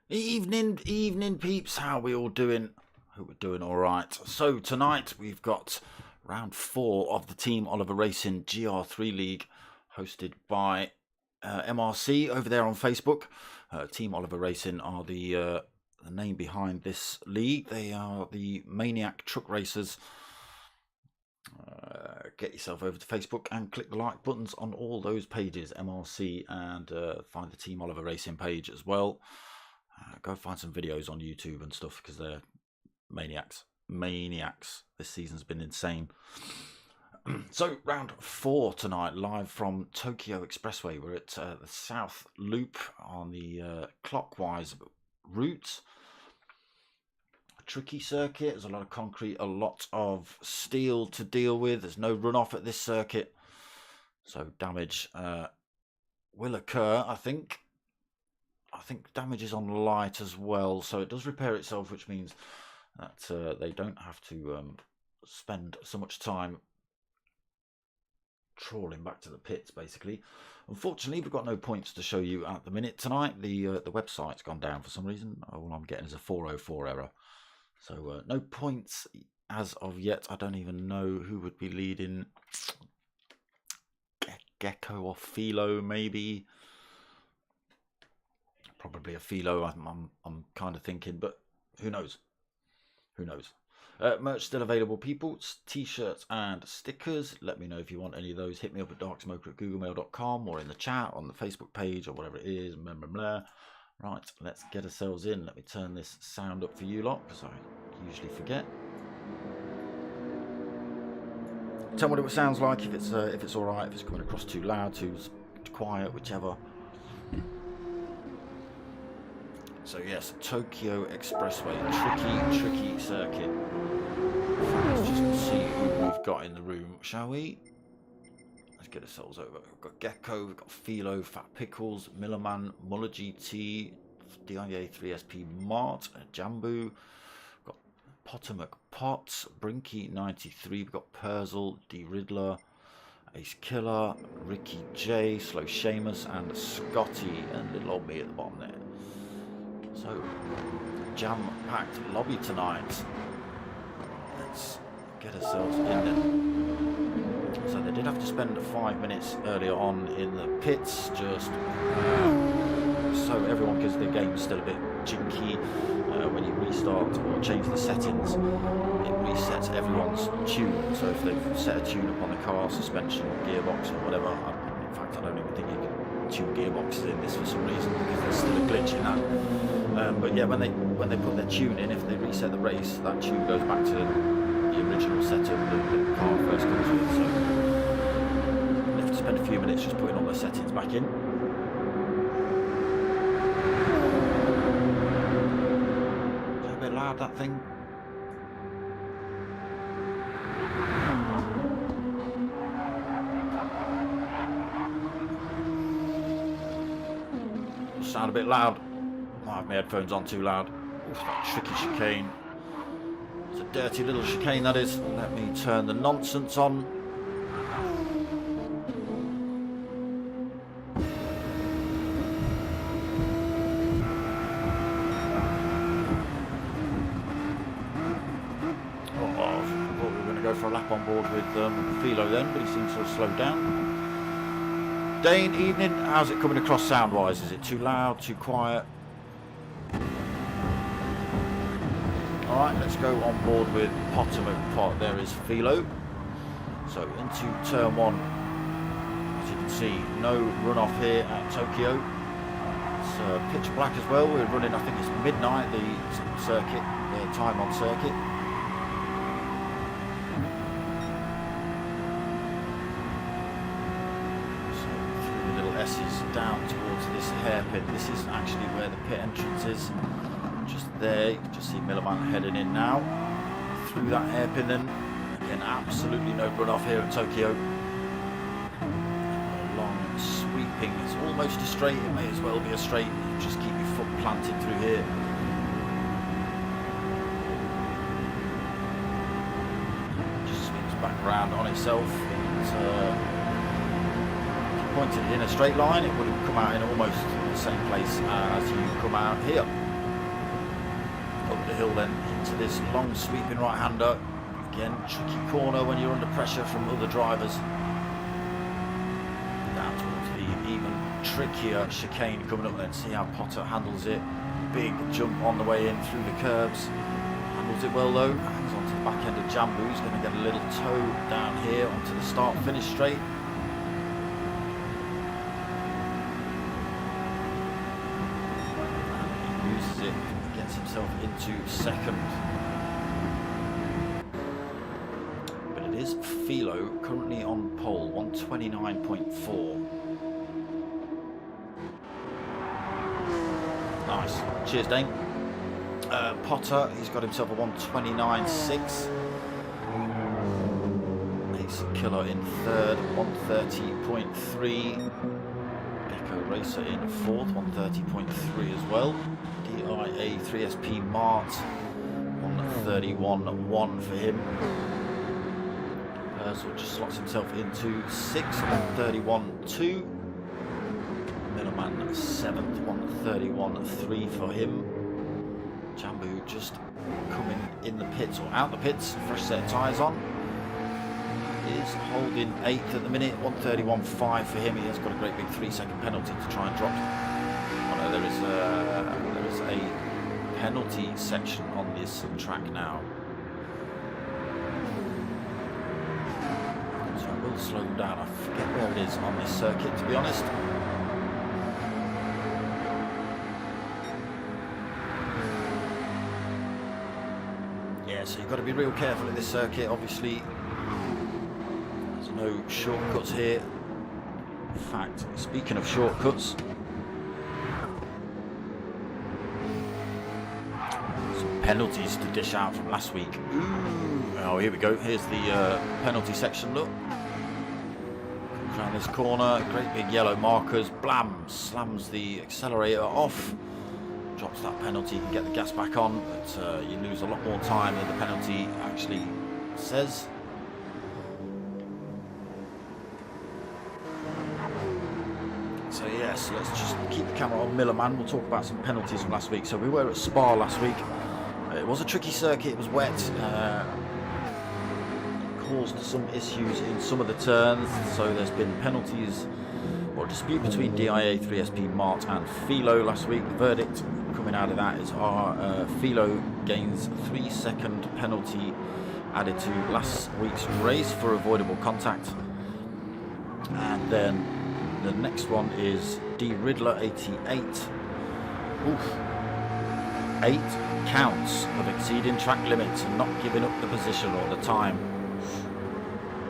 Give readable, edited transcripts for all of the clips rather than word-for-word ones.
Evening peeps, how are we all doing? Hope we're doing alright. So tonight we've got round 4 of the Team Oliver Racing GR3 League, hosted by MRC over there on Facebook. Team Oliver Racing are the name behind this league. They are the maniac truck racers. Get yourself over to Facebook and click the like buttons on all those pages, MRC, and find the Team Oliver Racing page as well. Go find some videos on YouTube and stuff, because they're maniacs. This season's been insane. So round 4 tonight, live from Tokyo Expressway. We're at the South Loop on the clockwise route. A tricky circuit. There's a lot of concrete, a lot of steel to deal with. There's no runoff at this circuit, so damage will occur. I think damage is on light as well, so it does repair itself, which means that they don't have to spend so much time trawling back to the pits, basically. Unfortunately, we've got no points to show you at the minute tonight. The website's gone down for some reason. All I'm getting is a 404 error. So no points as of yet. I don't even know who would be leading. Gecko or Philo, maybe. Probably a Philo, I'm kind of thinking, but who knows? Who knows? Merch still available, people. T-shirts and stickers. Let me know if you want any of those. Hit me up at darksmoker@googlemail.com or in the chat on the Facebook page or whatever it is. Blah, blah, blah. Right, let's get ourselves in. Let me turn this sound up for you lot, because I usually forget. Tell me what it sounds like, if it's all right, if it's coming across too loud, too quiet, whichever. So yes, Tokyo Expressway, tricky circuit. Let's just see who we've got in the room, shall we? Let's get ourselves over. We've got Gecko, we've got Philo, Fat Pickles, Millerman, Muller GT, DIA 3SP Mart, Jambu, we've got Potomac Potts, Brinky 93, we've got Perzel, D Riddler, Ace Killer, Ricky J, Slow Seamus, and Scotty, and little old me at the bottom there. So, jam-packed lobby tonight. Let's get ourselves in there. So they did have to spend 5 minutes earlier on in the pits, just so everyone, because the game's still a bit jinky. When you restart or change the settings, it resets everyone's tune. So if they've set a tune up on the car, suspension, gearbox, or whatever, in fact, I don't even think you can tune gearboxes in this for some reason, because there's still a glitch in that. But yeah, when they put their tune in, if they reset the race, that tune goes back to the original setup that the car first comes with. So they have to spend a few minutes just putting all their settings back in. Is that a bit loud, that thing? Sound a bit loud. I have my headphones on too loud. Oof, that tricky chicane. It's a dirty little chicane, that is. Let me turn the nonsense on. I thought we were going to go for a lap on board with Philo then, but he seems to have slowed down. Dane, evening. How's it coming across sound-wise? Is it too loud, too quiet? Alright, let's go on board with Potomac Pot. There is Philo. So into turn 1. As you can see no runoff here at Tokyo. It's pitch black as well. We're running, I think it's midnight, the circuit, the time on circuit. So through the little S's down towards this hairpin. This is actually where the pit entrance is. Just there, you can just see Millerman heading in now. Through that hairpin then. Again, absolutely no runoff here at Tokyo. Long sweeping, it's almost a straight, it may as well be a straight. Just keep your foot planted through here. Just swings back around on itself. If you pointed it in a straight line, it would have come out in almost the same place as you come out here. Up the hill then into this long sweeping right-hander. Again, tricky corner when you're under pressure from other drivers. Down towards the even trickier chicane coming up then. See how Potter handles it. Big jump on the way in through the curves. Handles it well though. Hangs onto the back end of Jambu. He's going to get a little toe down here onto the start-finish straight. And he uses it. Gets himself into second. Is Philo currently on pole, 129.4. Nice. Cheers, Dane. Potter, he's got himself a 129.6. Ace Killer in third, 130.3. Gecko Racer in fourth, 130.3 as well. DIA 3SP Mart, 131.1 for him. So just slots himself into 6th, 131.2. Millerman 7th, 131.3 for him. Jambu just coming in the pits or out the pits, fresh set of tyres on. Is holding 8th at the minute, 131.5 for him. He has got a great big 3-second penalty to try and drop. Oh no, there is a penalty section on this track now. Slow them down. I forget where it is on this circuit, to be honest. Yeah, so you've got to be real careful at this circuit. Obviously, there's no shortcuts here. In fact, speaking of shortcuts, some penalties to dish out from last week. Ooh. Oh, here we go. Here's the penalty section. Look. Around this corner, great big yellow markers, blam, slams the accelerator off, drops that penalty, you can get the gas back on, but you lose a lot more time than the penalty actually says. So yes, let's just keep the camera on Millerman. We'll talk about some penalties from last week. So we were at Spa last week. It was a tricky circuit, it was wet. Caused some issues in some of the turns, so there's been penalties or dispute between DIA 3SP Mart and Philo last week. The verdict coming out of that is our Philo gains 3-second penalty added to last week's race for avoidable contact, and then the next one is D Riddler 88. Oof. 8 counts of exceeding track limits and not giving up the position or the time.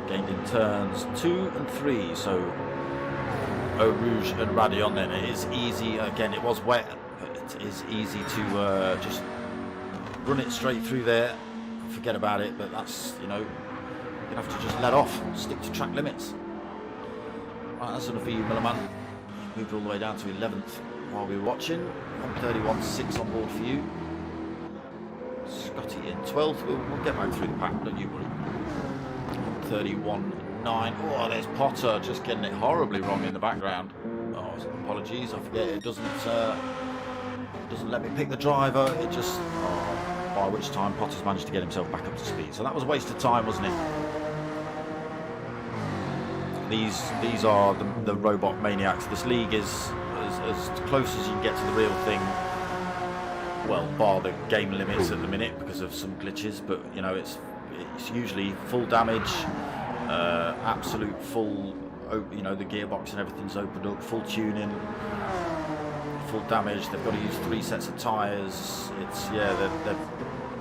Gained in turns 2 and 3, so Eau Rouge and Radion then. It is easy, again it was wet, but it is easy to just run it straight through there, forget about it, but that's, you know, you have to just let off, stick to track limits. Right, that's enough for you, Millerman. Moved all the way down to 11th while we were watching, 131.6 on board for you. Scotty in 12th, we'll get back through the pack, don't you worry. 31.9. Oh, there's Potter just getting it horribly wrong in the background. Oh, apologies, I forget it doesn't let me pick the driver. It just, by which time Potter's managed to get himself back up to speed. So that was a waste of time, wasn't it? These are the robot maniacs. This league is as close as you can get to the real thing. Well, bar the game limits at the minute because of some glitches, but you know it's usually full damage, absolute full you know, the gearbox and everything's opened up, full tuning, full damage. They've got to use 3 sets of tyres. It's, yeah,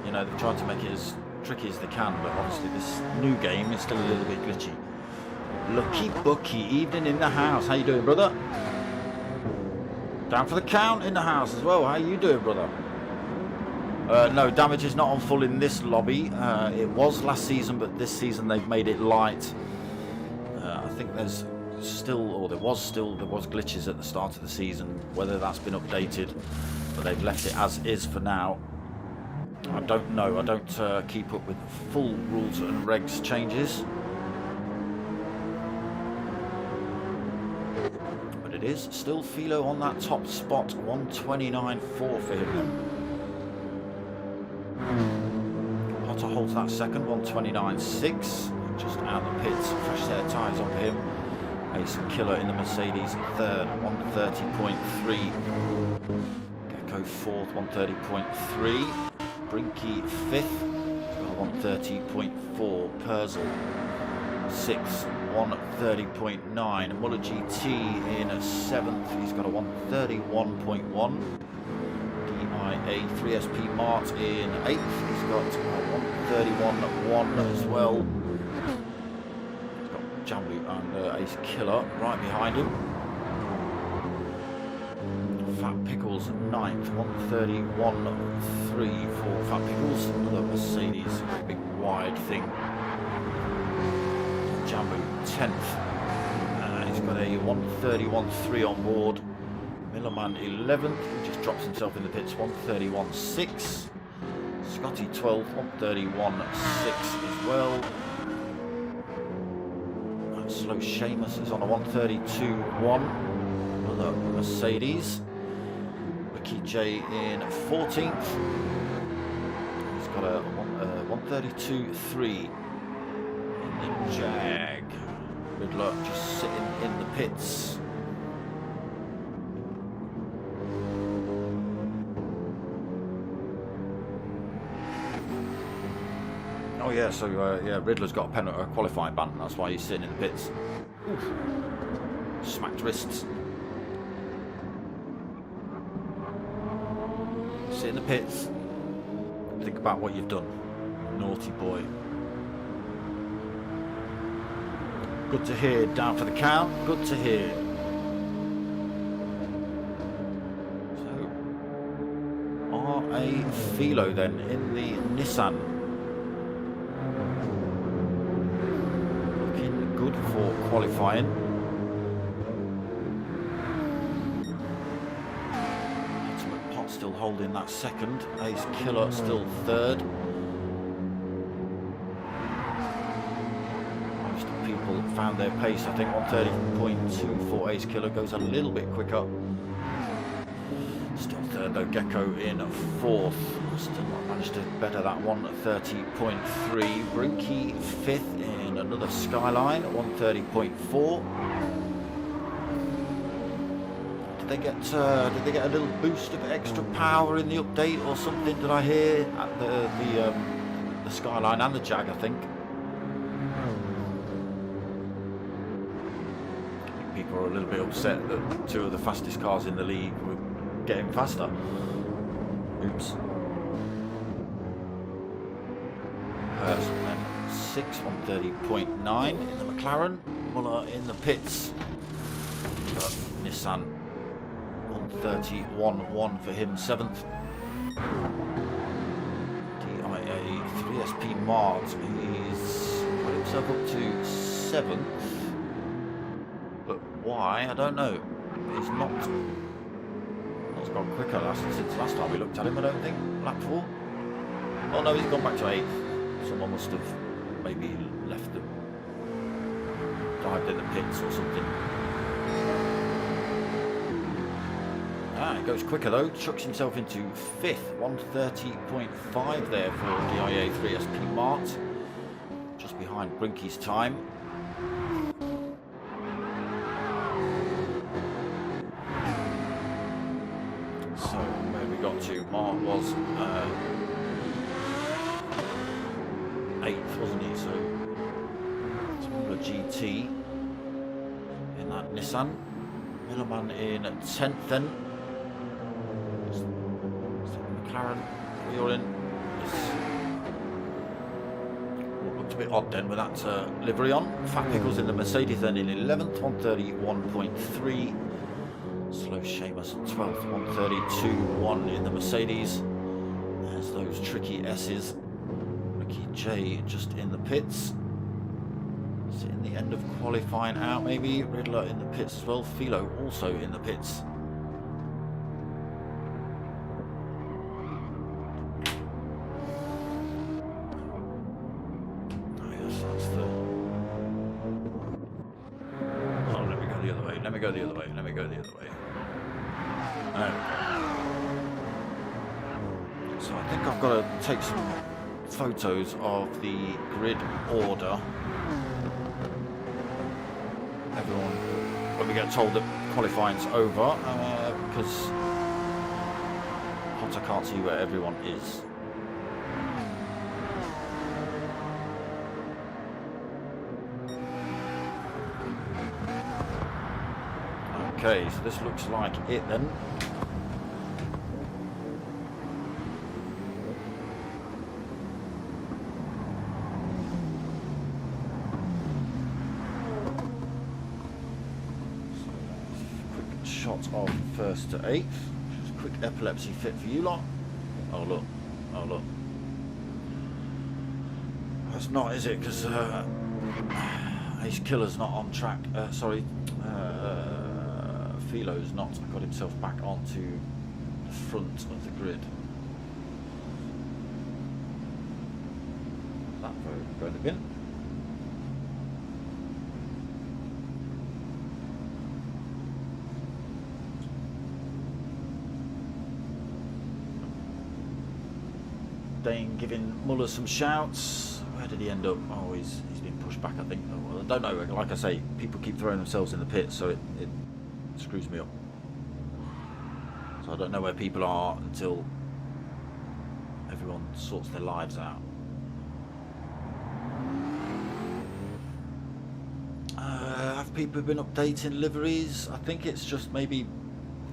you know, they've tried to make it as tricky as they can, but obviously this new game is still a little bit glitchy. Lucky Bucky, evening in the house. How you doing, brother? Down for the count in the house as well. How you doing, brother? No, damage is not on full in this lobby. It was last season, but this season they've made it light. I think there's still, or there was glitches at the start of the season. Whether that's been updated, but they've left it as is for now. I don't know. I don't keep up with full rules and regs changes. But it is still Philo on that top spot. 129.4 for him. Potter holds that second. 129.6. Just out the pits. Fresh set of tyres on him. Ace Killer in the Mercedes third. 130.3. Gecko fourth. 130.3. Brinky fifth, he's got a 130.4. Purzel sixth, 130.9. Muller GT in seventh, he's got a 131.1. DIA 3SP Mart in eighth, he's got a 131.1 as well. He's got Jambu and Ace Killer right behind him. Fat Pickles 9th, 131.3 for Fat Pickles. Another Mercedes, very big wide thing. Jambu 10th, he's got a 131.3 on board. Millerman 11th, he just drops himself in the pits, 131.6. Scotty 12th, 131.6 as well. Slow Seamus is on a 132.1. Another Mercedes. Ricky J in 14th. He's got a 132.3 in the Jag. Riddler just sitting in the pits. Oh yeah, so yeah, Riddler's got a qualifying ban. That's why he's sitting in the pits. Oof. Smacked wrists. Sit in the pits. Think about what you've done. Naughty boy. Good to hear. Down for the count. Good to hear. So, R.A. Philo then in the Nissan. Looking good for qualifying. Still holding that second. Ace Killer still third. Most people found their pace. I think 130.2 for Ace Killer, goes a little bit quicker. Still third though. Gecko in fourth. Still not managed to better that 130.3. Brinky fifth in another Skyline at 130.4. Did they get a little boost of extra power in the update or something? Did I hear at the Skyline and the Jag? I think people are a little bit upset that 2 of the fastest cars in the league were getting faster. Oops. Then 6, 130.9 in the McLaren. Muller in the pits. Nissan. 131.1 for him, 7th. DIA 3SP Mart, he's got himself up to 7th. But why? I don't know. He's not. He's gone quicker since last time we looked at him, I don't think. Lap 4. Oh no, he's gone back to 8th. Someone must have maybe left them. Dived in the pits or something. It goes quicker though, chucks himself into 5th, 130.5 there for DIA 3SP Mart, just behind Brinky's time. So where we got to, Mart was 8th, wasn't he? So it's Muller GT. that Nissan. Millerman in 10th then. McLaren, you're in. Looked a bit odd then with that livery on. Fat Pickles in the Mercedes then in 11th, 131.3. Slow Seamus 12th, 132.1 in the Mercedes. There's those tricky S's. Ricky J just in the pits. Is it in the end of qualifying out maybe? Riddler in the pits as well. Philo also in the pits. Oh yes, that's the... Oh, let me go the other way. Let me go the other way. Let me go the other way. There we go. So I think I've got to take some photos of the grid order. Everyone, when we get told that qualifying's over, because I can't see where everyone is. Okay, so this looks like it then. Shot of 1st to 8th. Just a quick epilepsy fit for you lot. Oh look. Oh look. That's not, is it? Because Ace Killer's not on track. Philo's not got himself back onto the front of the grid. That vote go in the bin. Dane giving Muller some shouts. Where did he end up? Oh, he's been pushed back, I think. Well, I don't know. Like I say, people keep throwing themselves in the pit, so it screws me up. So I don't know where people are until everyone sorts their lives out. Have people been updating liveries? I think it's just maybe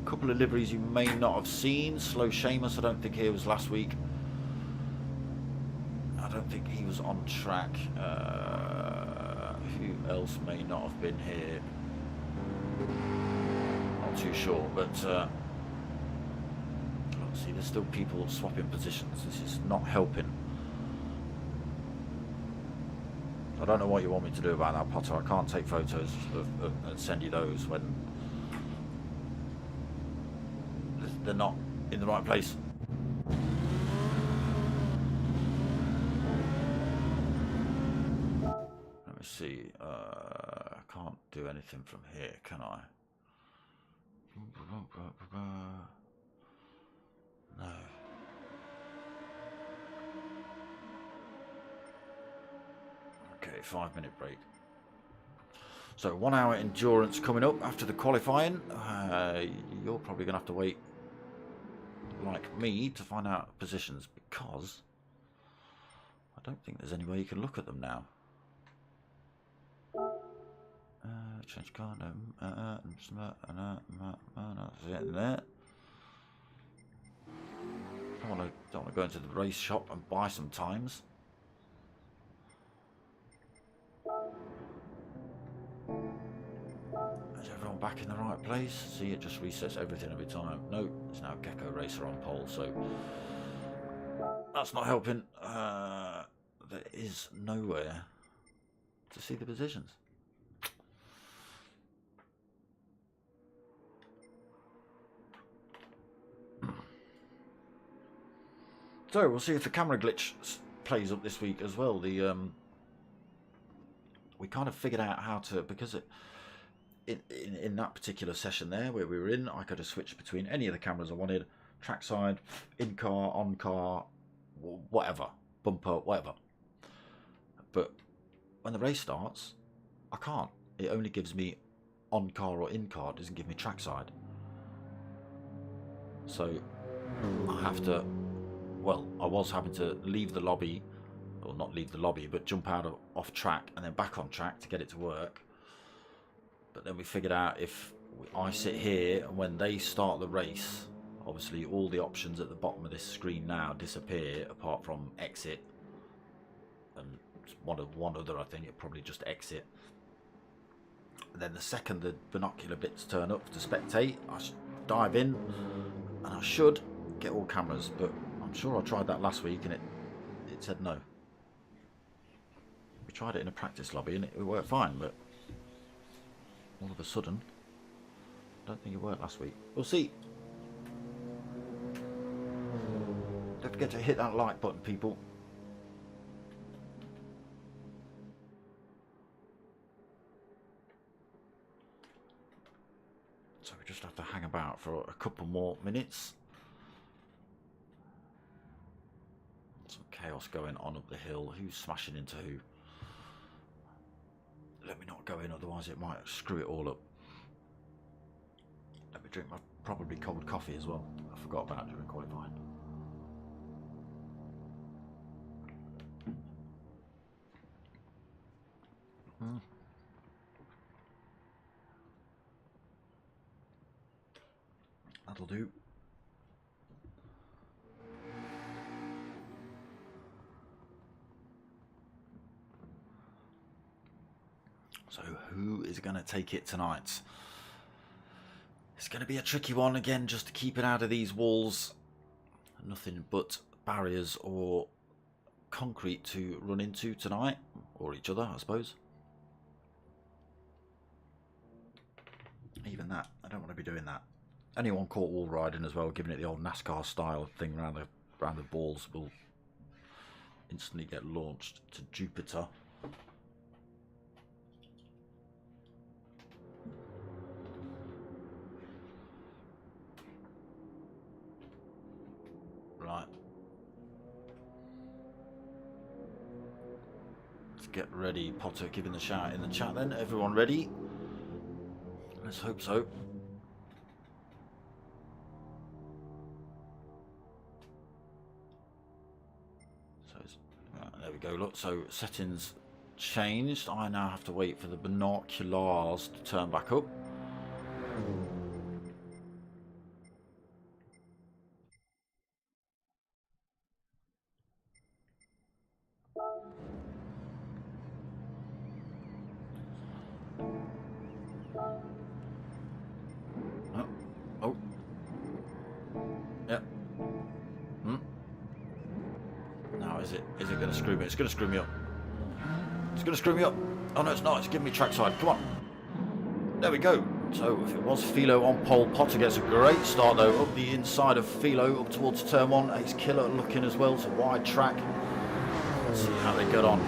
a couple of liveries you may not have seen. Slow Seamus, I don't think he was last week. I don't think he was on track. Who else may not have been here? Not too sure, but see, there's still people swapping positions. This is not helping. I don't know what you want me to do about that, Potter. I can't take photos and send you those when they're not in the right place. Let me see. I can't do anything from here, can I? No. Okay, 5-minute break. So 1 hour endurance coming up after the qualifying. You're probably going to have to wait, like me, to find out positions, because I don't think there's any way you can look at them now. Change car, no, that's it in there. Don't want to go into the race shop and buy some times. Is everyone back in the right place? See, it just resets everything every time. No, there's now Gecko Racer on pole, so that's not helping. There is nowhere to see the positions. So we'll see if the camera glitch plays up this week as well. We kind of figured out how to, because in that particular session there where we were in, I could have switched between any of the cameras I wanted, trackside, in car, on car, whatever, bumper, whatever. But when the race starts, I can't. It only gives me on car or in car. It doesn't give me trackside. So I have to. Well, I was having to leave the lobby, or not leave the lobby, but jump out off track and then back on track to get it to work. But then we figured out if I sit here and when they start the race, obviously all the options at the bottom of this screen now disappear apart from exit and one other. I think it probably just exit. And then the second the binocular bits turn up to spectate, I dive in and I should get all cameras, but I'm sure I tried that last week and it said no. We tried it in a practice lobby and it worked fine, but all of a sudden, I don't think it worked last week. We'll see. Don't forget to hit that like button, people. So we just have to hang about for a couple more minutes. Some chaos going on up the hill. Who's smashing into who? Let me not go in, otherwise it might screw it all up. Let me drink my probably cold coffee as well. I forgot about during qualifying. That'll do. So who is going to take it tonight? It's going to be a tricky one again, just to keep it out of these walls. Nothing but barriers or concrete to run into tonight, or each other, I suppose. Even that, I don't want to be doing that. Anyone caught wall riding as well, giving it the old NASCAR style thing around the balls, will instantly get launched to Jupiter. Right. Let's get ready. Potter giving the shout in the chat then. Everyone ready? Let's hope so. There we go, look, so settings changed. I now have to wait for the binoculars to turn back up. Oh. Yep. Now is it going to screw me? It's going to screw me up. It's going to screw me up. Oh no, it's not. It's giving me trackside. Come on. There we go. So if it was Philo on pole, Potter gets a great start though. Up the inside of Philo, up towards turn one. Ace Killer looking as well. It's a wide track. Let's see how they get on.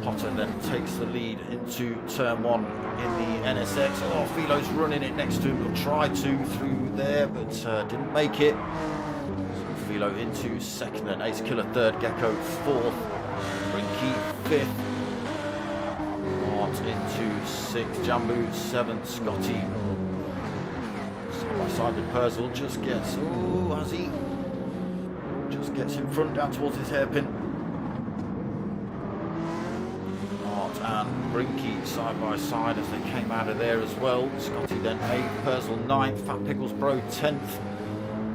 Potter then takes the lead into turn one in the NSX. Oh, Philo's running it next to him. Tried to through there, but didn't make it. Philo into second, then Ace Killer third, Gecko fourth, Brinky fifth, Mart into sixth, Jambu seventh, Scotty side by side with Purcell just gets, oh, has he? Just gets in front down towards his hairpin. Mart and Brinky side by side as they came out of there as well. Scotty then 8th, Purcell 9th, Fat Pickles Bro 10th.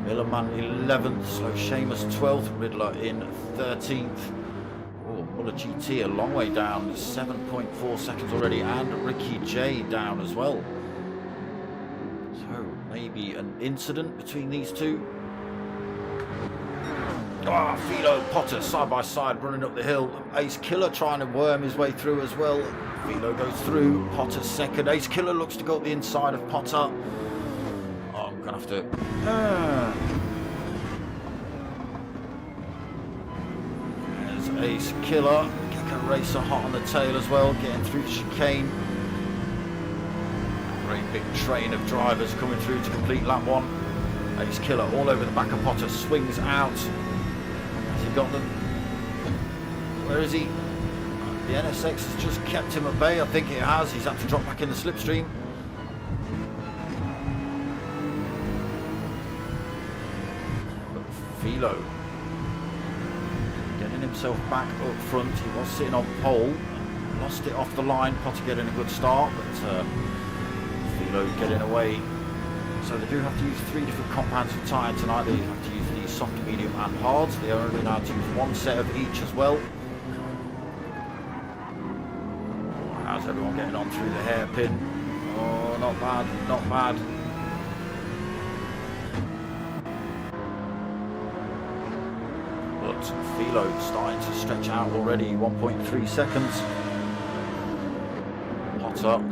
Millerman 11th, Slow Seamus 12th, Riddler in 13th. Oh, Muller GT a long way down, 7.4 seconds already, and Ricky J down as well. So maybe an incident between these two. Ah, Philo Potter side by side running up the hill. Ace Killer trying to worm his way through as well. Philo goes through, Potter second. Ace Killer looks to go up the inside of Potter. Gonna have to. There's Ace Killer. Gecko Racer hot on the tail as well, getting through the chicane. Great big train of drivers coming through to complete lap one. Ace Killer all over the back of Potter, swings out. Has he got them? Where is he? The NSX has just kept him at bay. I think it has. He's had to drop back in the slipstream. Philo getting himself back up front. He was sitting on pole, lost it off the line. Potter getting a good start, but Philo getting away. So they do have to use 3 different compounds of tyre tonight. They have to use the soft, medium and hards. They are only allowed to use 1 set of each as well. How's everyone getting on through the hairpin? Oh, not bad, not bad. But Philo starting to stretch out already, 1.3 seconds. Potter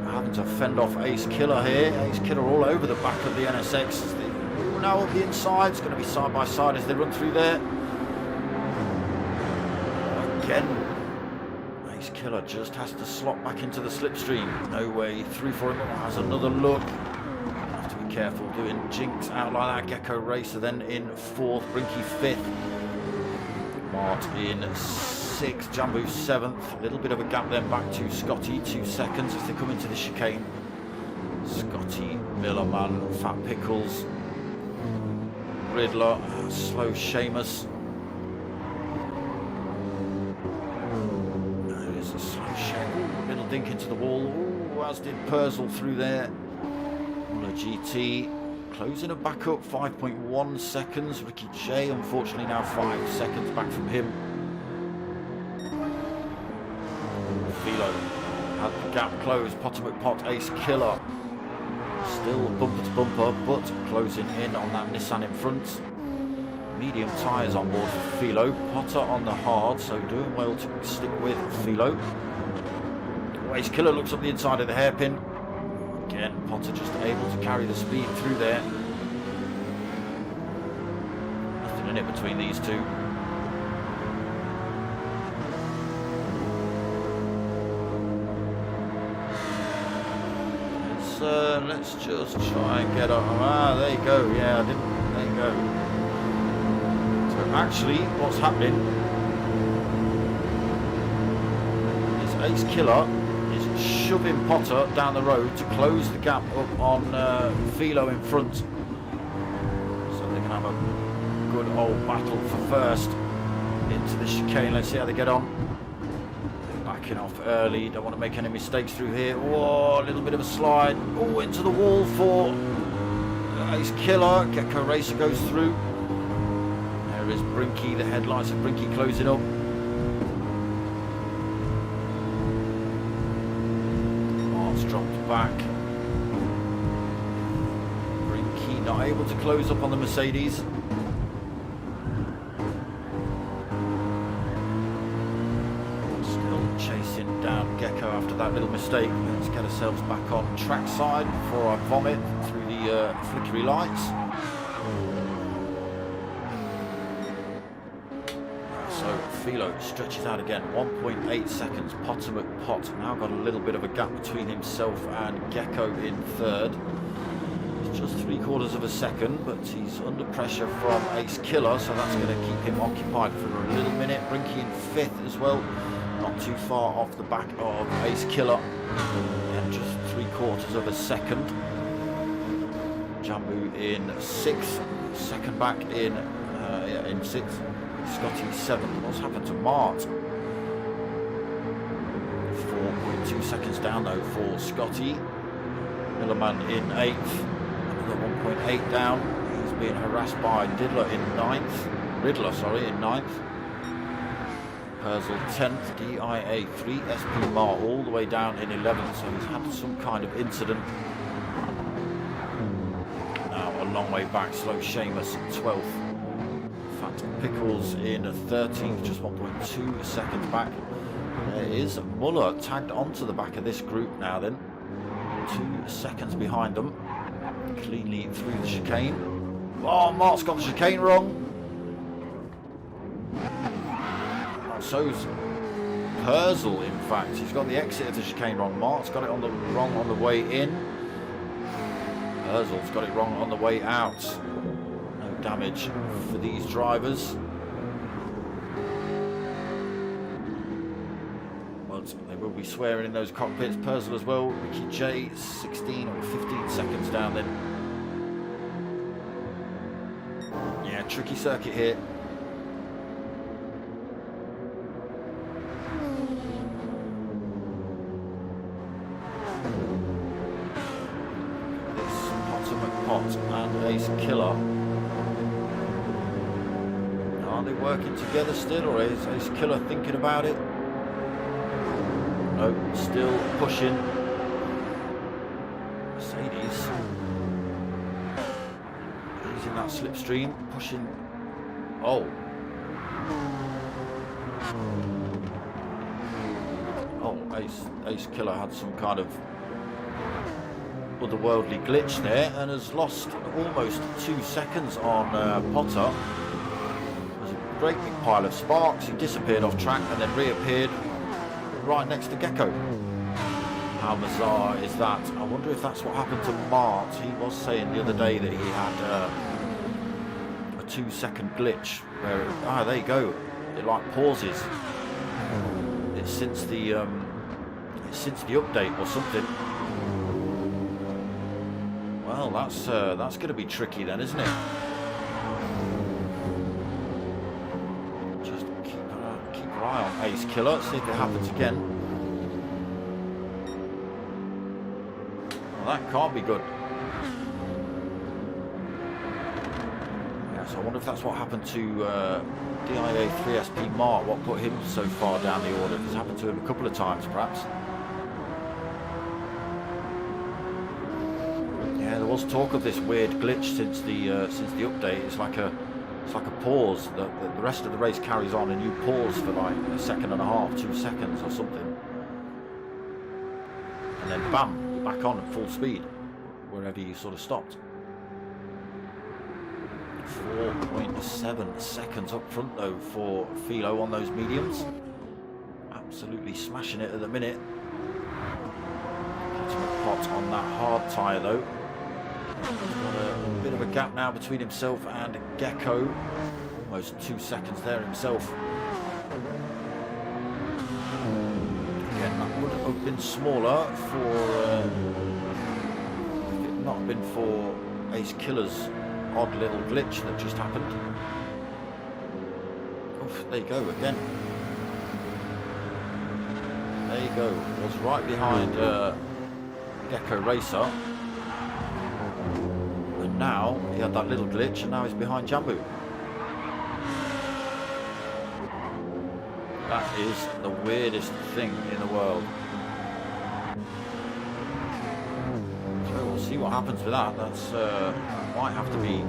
having to fend off Ace Killer here. Ace Killer all over the back of the NSX. Now up the inside, it's going to be side by side as they run through there. Again, Ace Killer just has to slot back into the slipstream. No way through for him. Has another look. Have to be careful doing jinx out like that. Gecko Racer then in 4th, Brinky 5th. Mart in 6th, Jambu 7th. A little bit of a gap then back to Scotty, 2 seconds as they come into the chicane. Scotty, Millerman, Fat Pickles, Riddler, slow Seamus. There's a slow Seamus. Little dink into the wall. Ooh, as did Purzel through there. Muller GT closing a back up, 5.1 seconds. Ricky J, unfortunately, now 5 seconds back from him. Philo had the gap closed. Potter McPot, Ace Killer. Still bumper to bumper, but closing in on that Nissan in front. Medium tyres on board for Philo. Potter on the hard, so doing well to stick with Philo. Ace Killer looks up the inside of the hairpin. Again, Potter just able to carry the speed through there. Nothing in it between these two. Let's just try and get up. Ah, there you go. Yeah, I didn't. There you go. So actually, what's happening is Ace Killer is shoving Potter down the road to close the gap up on Philo in front. So they can have a good old battle for first into the chicane. Let's see how they get on. Backing off early, don't want to make any mistakes through here. Whoa, a little bit of a slide. Oh, into the wall for Ace Killer. Gecko Racer goes through. There is Brinky, the headlights of Brinky closing up. Mart's dropped back. Brinky not able to close up on the Mercedes. Chasing down Gecko after that little mistake. Let's get ourselves back on track side before I vomit through the flickery lights. So Philo stretches out again, 1.8 seconds. Potter McPot now got a little bit of a gap between himself and Gecko in 3rd. It's just 3/4 of a second, but he's under pressure from Ace Killer, so that's going to keep him occupied for a little minute. Brinky in 5th as well. Not too far off the back of Ace Killer. And just 3/4 of a second. Jambu in 6th. Second back in 6th. Scotty 7th. What's happened to Mart? 4.2 seconds down though for Scotty. Millerman in 8th. Another 1.8 down. He's being harassed by Riddler in 9th. In 9th. Purzel 10th, DIA 3, SP Mar all the way down in 11th, so he's had some kind of incident. Now a long way back, slow Seamus 12th. Fat Pickles in 13th, just 1.2 seconds back. There is Muller tagged onto the back of this group now then. 2 seconds behind them. Cleanly through the chicane. Oh, Mark's got the chicane wrong. So's Purzel, in fact. He's got the exit of the chicane wrong. Mark's got it wrong on the way in. Purzel's got it wrong on the way out. No damage for these drivers. But they will be swearing in those cockpits. Purzel as well. Ricky J, 16 or 15 seconds down then. Yeah, tricky circuit here. Mart and Ace Killer. Are they working together still, or is Ace Killer thinking about it? No, still pushing. Mercedes. He's in that slipstream, pushing. Oh. Oh, Ace Killer had some kind of otherworldly glitch there and has lost almost 2 seconds on Potter. There's a great big pile of sparks. He disappeared off track and then reappeared right next to Gecko. How bizarre is that? I wonder if that's what happened to Mart. He was saying the other day that he had a 2-second glitch where there you go, it like pauses. It's since the update or something. Well, that's going to be tricky then, isn't it? Just keep your eye on Ace Killer, see if it happens again. Well, that can't be good. Yeah, so I wonder if that's what happened to DIA 3SP Mart, what put him so far down the order. It's happened to him a couple of times, perhaps. Yeah, there was talk of this weird glitch since the update. It's like a pause. The rest of the race carries on, and you pause for like a second and a half, 2 seconds or something, and then bam, you're back on at full speed wherever you sort of stopped. 4.7 seconds up front though for Philo on those mediums. Absolutely smashing it at the minute. Ultimate pot on that hard tyre though. He's got a bit of a gap now between himself and Gecko. Almost 2 seconds there himself. Again, that would have been smaller if it not been for Ace Killer's odd little glitch that just happened. Oof, there you go again. There you go. Was right behind Gecko Racer. And now he had that little glitch and now he's behind Jambu. That is the weirdest thing in the world. So we'll see what happens with that. That's might have to be.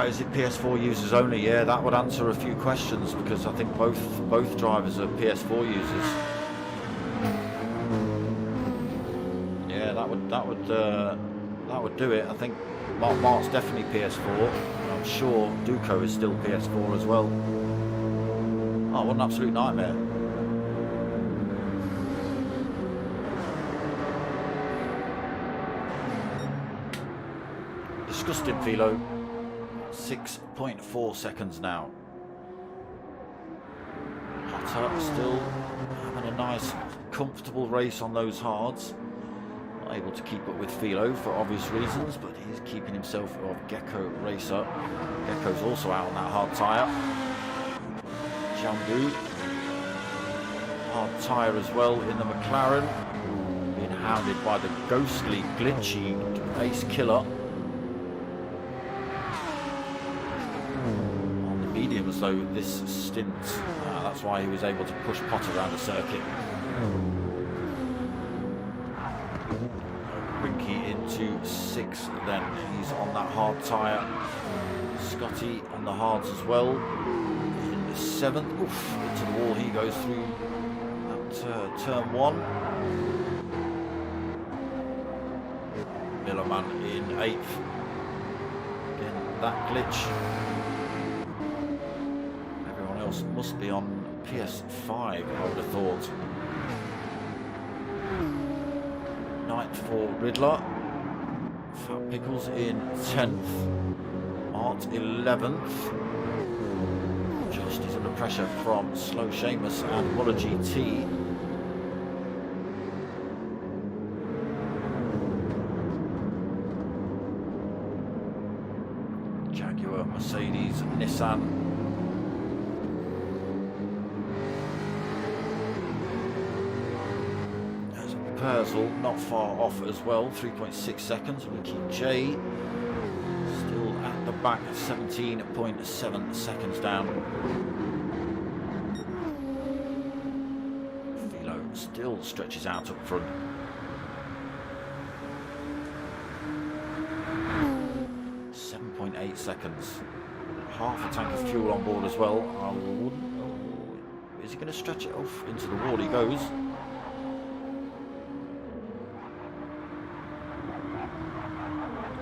Is it PS4 users only? Yeah, that would answer a few questions because I think both drivers are PS4 users. Yeah, that would do it. I think Mark's definitely PS4. I'm sure Duco is still PS4 as well. Oh, what an absolute nightmare. Disgusting, Philo. 6.4 seconds now. Potter still having a nice, comfortable race on those hards. Not able to keep up with Philo for obvious reasons, but he's keeping himself off Gecko Racer. Gecko's also out on that hard tyre. Jambu, hard tyre as well in the McLaren. Being hounded by the ghostly, glitchy Ace Killer. Mediums though this stint, that's why he was able to push Potter around the circuit. Rinky into 6th then, he's on that hard tyre. Scotty on the hards as well in the 7th. Oof, into the wall he goes through that turn 1. Millerman in 8th. Again, that glitch. Must be on PS5, I would have thought. 9th for Riddler. Fat Pickles in 10th. Art 11th. Just is under pressure from Slow Seamus and Muller GT. Jaguar, Mercedes, Nissan. Perzel not far off as well, 3.6 seconds. Ricky J still at the back, 17.7 seconds down. Philo still stretches out up front. 7.8 seconds. Half a tank of fuel on board as well. I wouldn't. Oh, is he going to stretch it off into the wall? He goes.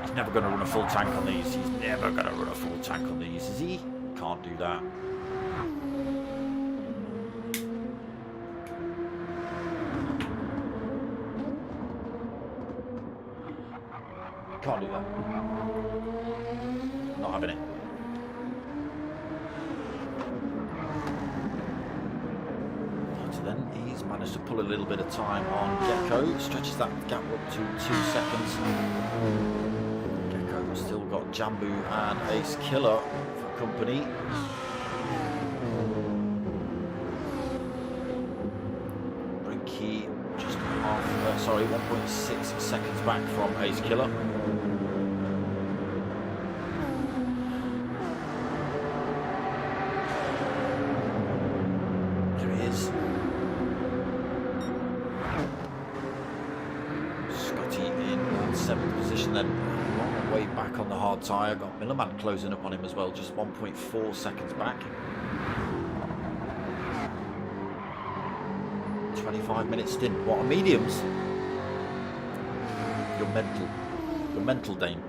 He's never going to run a full tank on these. He's never going to run a full tank on these, is he? Can't do that. Can't do that. Not having it. But then he's managed to pull a little bit of time on Gecko. Stretches that gap up to 2 seconds. Gecko still got Jambu and Ace Killer for company. Brinky just half, sorry, 1.6 seconds back from Ace Killer. There he is. Scotty in 7th position then. Long way back on the hard tyre. Got Millerman closing up on him as well, just 1.4 seconds back. 25-minute stint. What are mediums? You're mental. You're mental, Dane.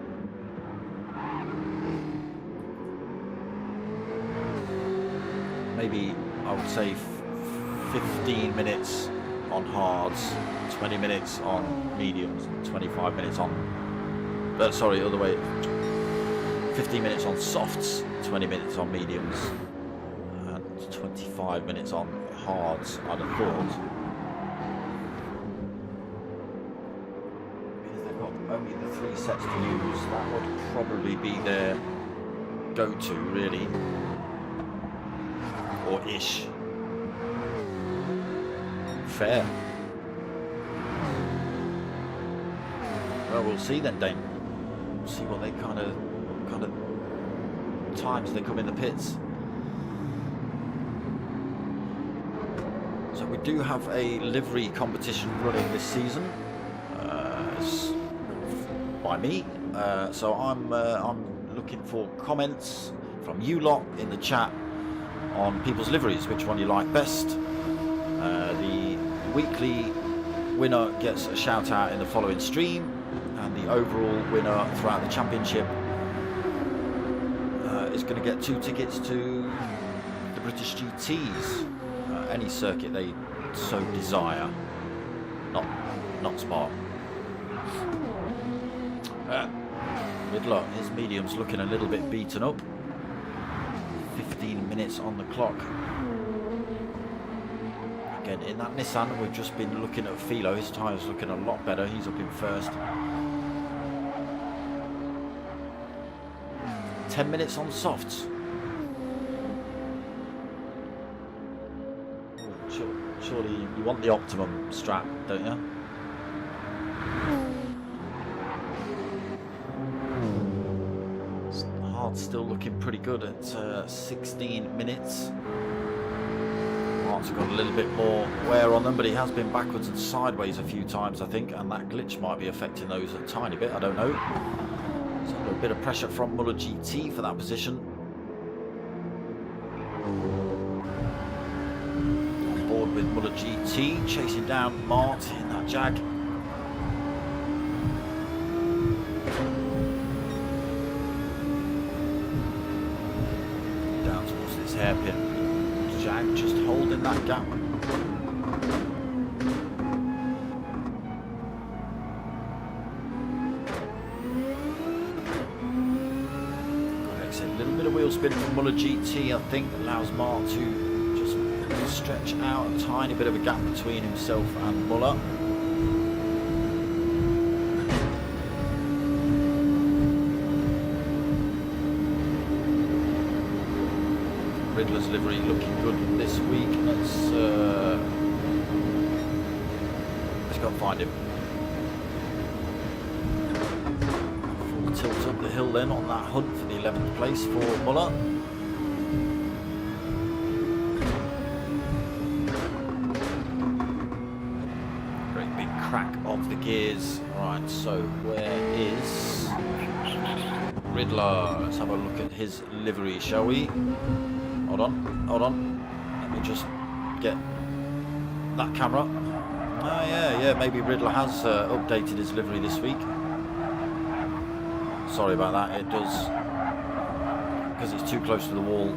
Maybe I would say 15 minutes on hards, 20 minutes on mediums, and 25 minutes on. Sorry, other way. 15 minutes on softs, 20 minutes on mediums, and 25 minutes on hards. I'd have thought. Only the 3 sets to use, that would probably be their go-to, really, or ish. Fair. Well, we'll see then, Dane. We'll see what they kind of times they come in the pits. So we do have a livery competition running this season. By me, so I'm looking for comments from you lot in the chat on people's liveries, which one you like best. The weekly winner gets a shout out in the following stream, and the overall winner throughout the championship is going to get 2 tickets to the British GTs, any circuit they so desire, not Spa. Good luck. His medium's looking a little bit beaten up. 15 minutes on the clock. Again, in that Nissan, we've just been looking at Philo. His tyre's looking a lot better. He's up in first. 10 minutes on softs. Surely you want the optimum strap, don't you? Still looking pretty good at 16 minutes. Mark's got a little bit more wear on them, but he has been backwards and sideways a few times, I think, and that glitch might be affecting those a tiny bit, I don't know. So a bit of pressure from Muller GT for that position. On board with Muller GT, chasing down Mart in that Jag. Hairpin. Jag just holding that gap. A little bit of wheel spin from Muller GT, I think, allows Mark to just stretch out a tiny bit of a gap between himself and Muller. Riddler's livery looking good this week. Let's Just got to find him. Full tilt up the hill then on that hunt for the 11th place for Muller. Great big crack of the gears. Right, so where is Riddler? Let's have a look at his livery, shall we? Hold on, hold on. Let me just get that camera. Oh yeah, maybe Riddler has updated his livery this week. Sorry about that, it does, because it's too close to the wall.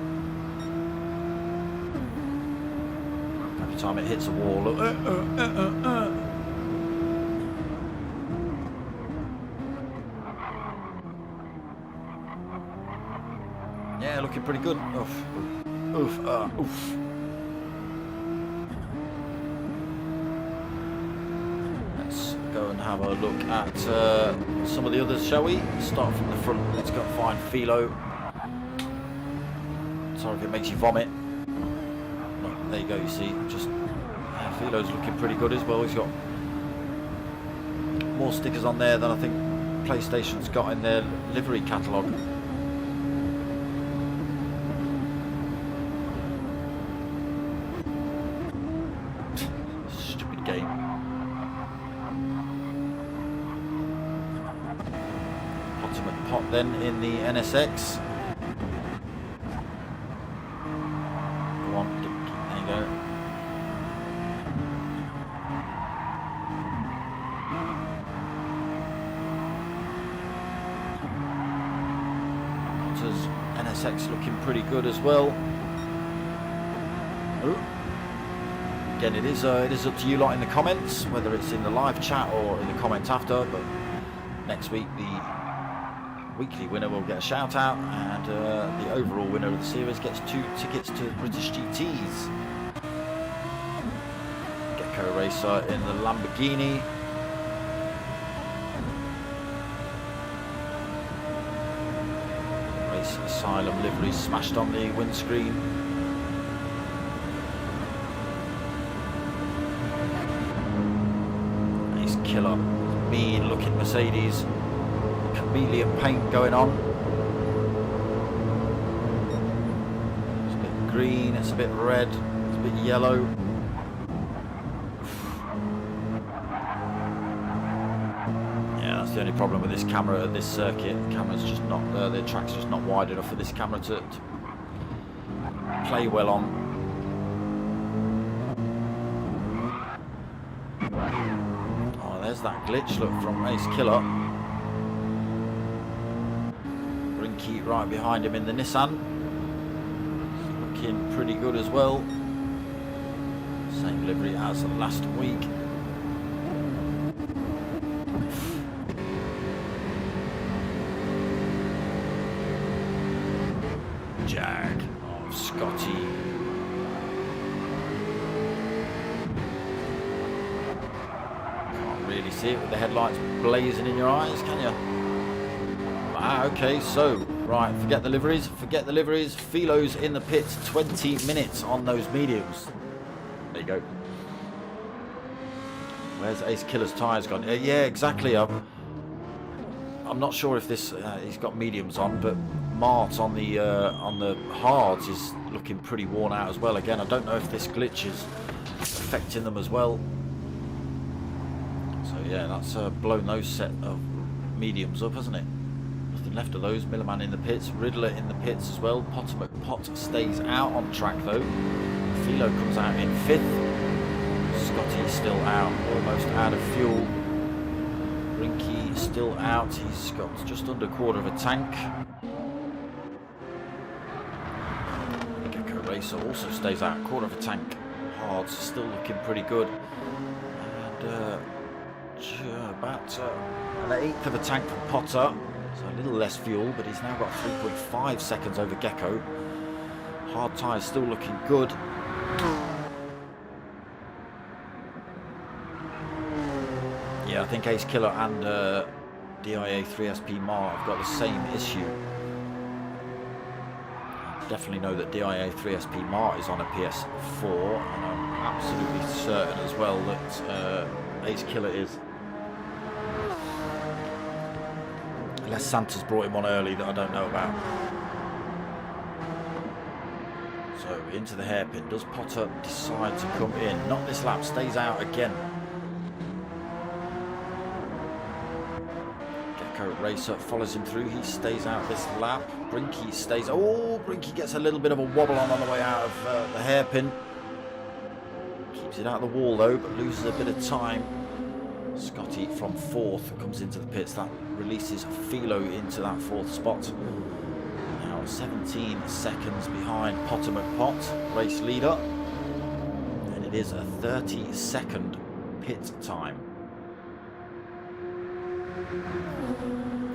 Every time it hits a wall, yeah, looking pretty good. Oof, oof, oof. Go and have a look at some of the others, shall we? Start from the front. Let's go and find Philo. Sorry if it makes you vomit. No, there you go, you see. Just Philo's looking pretty good as well. He's got more stickers on there than I think PlayStation's got in their livery catalogue. Stupid game. Pot then in the NSX. Go on, there you go. Potter's NSX looking pretty good as well. Ooh. Again, it is up to you lot in the comments, whether it's in the live chat or in the comments after. But next week the weekly winner will get a shout out, and the overall winner of the series gets 2 tickets to British GTs. Gecko Racer in the Lamborghini. Race Asylum livery smashed on the windscreen. Ace Killer, mean looking Mercedes. Chameleon paint going on. It's a bit green, it's a bit red, it's a bit yellow. Yeah, that's the only problem with this camera at this circuit. The camera's just not, the track's just not wide enough for this camera to play well on. Oh, there's that glitch, look, from Ace Killer. Right behind him in the Nissan, looking pretty good as well. Same livery as last week. Jag of Scotty. Can't really see it with the headlights blazing in your eyes, can you? Ah, okay, so right, forget the liveries, Philo's in the pits, 20 minutes on those mediums. There you go. Where's Ace Killer's tyres gone? Yeah, exactly. I'm not sure if this he's got mediums on, but Mart on the hards is looking pretty worn out as well. Again, I don't know if this glitch is affecting them as well. So yeah, that's blown those set of mediums up, hasn't it? Left of those. Millerman in the pits, Riddler in the pits as well. Potter McPot stays out on track though. Philo comes out in 5th. Scotty still out, almost out of fuel. Rinky still out, he's got just under a quarter of a tank. Gecko Racer also stays out, quarter of a tank. Hards still looking pretty good. And about an 1/8 of a tank for Potter. So a little less fuel, but he's now got 3.5 seconds over Gecko. Hard tyres still looking good. Yeah, I think Ace Killer and DIA 3SP Mar have got the same issue. I definitely know that DIA 3SP Mar is on a PS4, and I'm absolutely certain as well that Ace Killer is. Unless Santa's brought him on early that I don't know about. So into the hairpin. Does Potter decide to come in? Not this lap. Stays out again. Gecko Racer follows him through. He stays out this lap. Brinky stays. Oh, Brinky gets a little bit of a wobble on the way out of the hairpin. Keeps it out of the wall though, but loses a bit of time. Scotty from 4th comes into the pits. That releases Philo into that 4th spot. Now 17 seconds behind Potter McPot, race leader. And it is a 30-second pit time.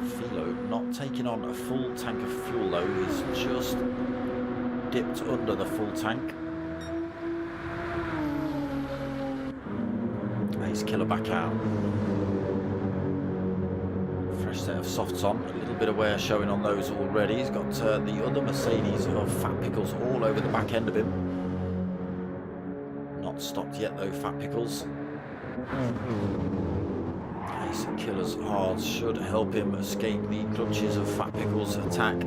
Philo not taking on a full tank of fuel though. He's just dipped under the full tank. Ace Killer back out. Fresh set of softs on. A little bit of wear showing on those already. He's got the other Mercedes of Fat Pickles all over the back end of him. Not stopped yet though, Fat Pickles. Ace Killer's hards should help him escape the clutches of Fat Pickles' attack.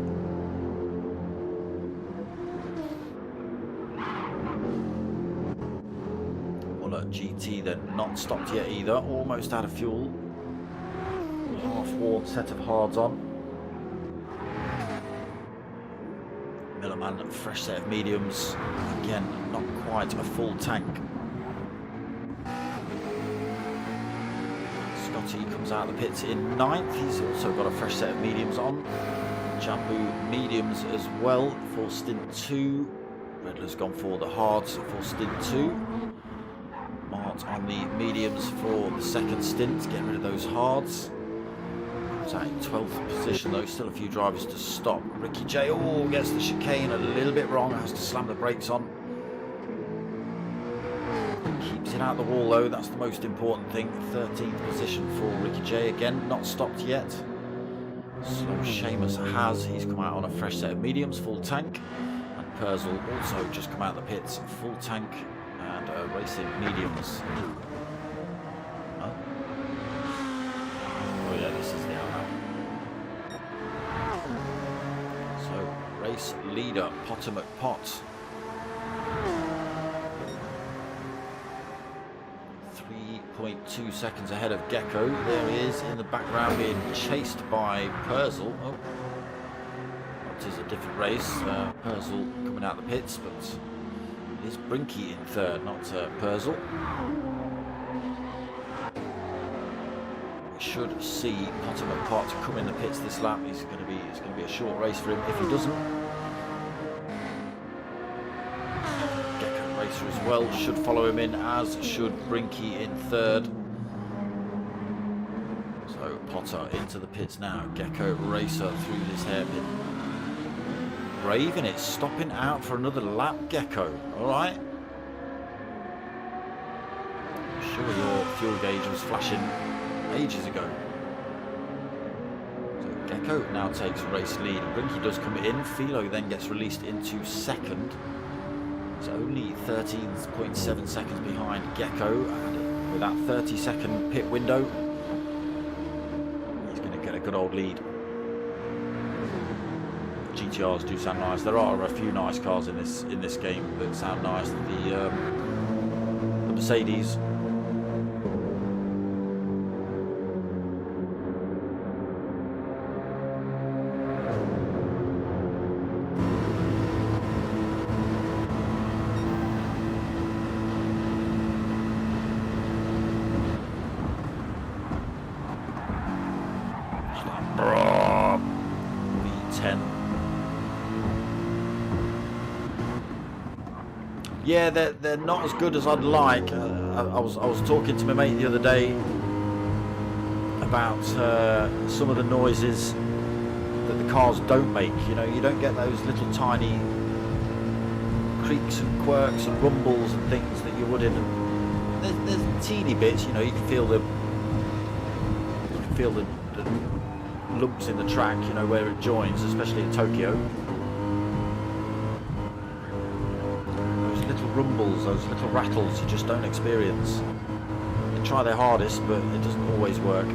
GT then not stopped yet either, almost out of fuel. Half-worn set of hards on. Millerman, fresh set of mediums. Again, not quite a full tank. Scotty comes out of the pits in 9th. He's also got a fresh set of mediums on. Jambu mediums as well for stint 2. Redler's gone for the hards for stint 2. Mart on the mediums for the 2nd stint, getting rid of those hards. It's at 12th position though, still a few drivers to stop. Ricky J, gets the chicane a little bit wrong, has to slam the brakes on. Keeps it out the wall though, that's the most important thing. 13th position for Ricky J again, not stopped yet. Slow Seamus has, he's come out on a fresh set of mediums, full tank. And Purcell also just come out of the pits, full tank. And racing mediums. Oh yeah, this is the out now. So race leader Potter McPot. 3.2 seconds ahead of Gecko. There he is in the background being chased by Purcell. Oh, it is a different race. Purcell coming out the pits, but is Brinky in 3rd, not Purcell. We should see Potter McPot come in the pits this lap. It's going to be a short race for him if he doesn't. Gecko Racer as well should follow him in, as should Brinky in 3rd. So Potter into the pits now. Gecko Racer through this hairpin. Braving it, stopping out for another lap, Gecko. Alright. I'm sure your fuel gauge was flashing ages ago. So Gecko now takes race lead. Brinky does come in. Philo then gets released into 2nd. It's only 13.7 seconds behind Gecko. And with that 30-second pit window, he's going to get a good old lead. GTRs do sound nice. There are a few nice cars in this game that sound nice. The Mercedes. Yeah, they're not as good as I'd like. I was talking to my mate the other day about some of the noises that the cars don't make. You know, you don't get those little tiny creaks and quirks and rumbles and things that you would in. There's teeny bits. You know, you can feel the lumps in the track. You know, where it joins, especially in Tokyo. Rumbles, those little rattles you just don't experience. The try their hardest, but it doesn't always work.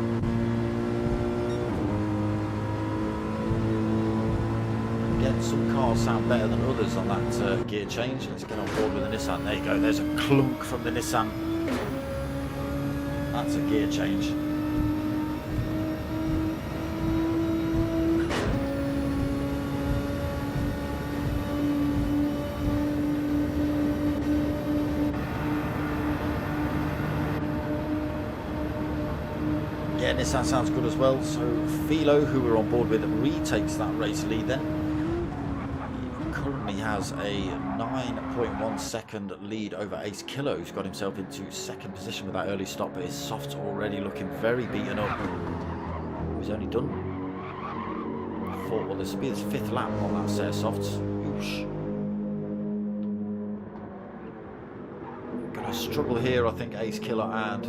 Again, some cars sound better than others on that gear change. Let's get on board with the Nissan. There you go, there's a clunk from the Nissan. That's a gear change. Yeah, Nissan sounds good as well. So Philo, who we're on board with, retakes that race lead then. He currently has a 9.1 second lead over Ace Killer, who's got himself into second position with that early stop, but his soft's already looking very beaten up. He's only done well, this will be his 5th lap on that set of softs. Oosh. Gonna struggle here, I think, Ace Killer and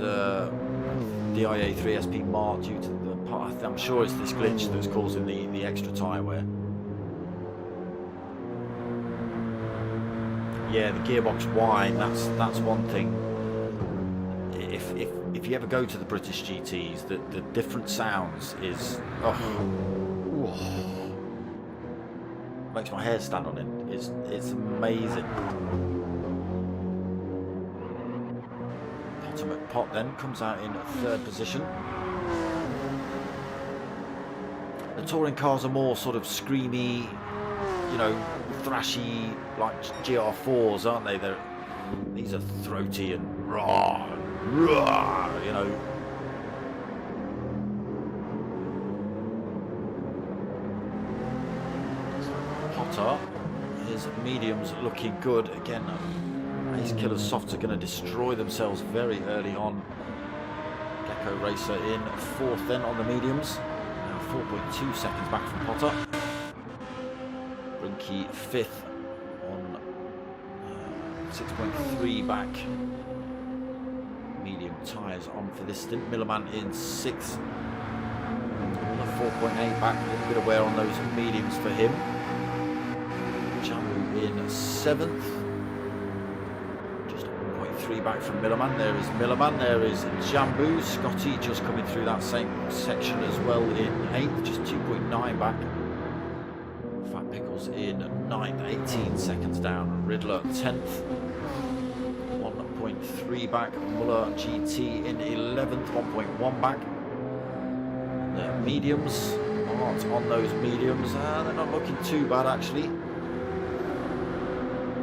DIA 3SP Mar due to the part. I'm sure it's this glitch that's causing the extra tyre wear. Yeah, the gearbox whine, that's one thing. If you ever go to the British GTs, the different sounds is makes my hair stand on end. It's amazing. Pot then comes out in 3rd position. The touring cars are more sort of screamy, you know, thrashy, like GR4s, aren't they? These are throaty and raw, you know. Potter, his mediums looking good again. Ace Killer's softs are going to destroy themselves very early on. Gecko Racer in 4th then on the mediums. Now 4.2 seconds back from Potter. Brinky 5th on 6.3 back. Medium tyres on for this stint. Millerman in 6th. 4.8 back. A little bit of wear on those mediums for him. Jambu in 7th. 3 back from Millerman. There is Millerman, there is Jambu. Scotty just coming through that same section as well in 8th, just 2.9 back. Fat Pickles in 9th, 18 seconds down. Riddler 10th, 1.3 back. Muller GT in 11th, 1.1 back. The mediums aren't on those mediums. They're not looking too bad actually.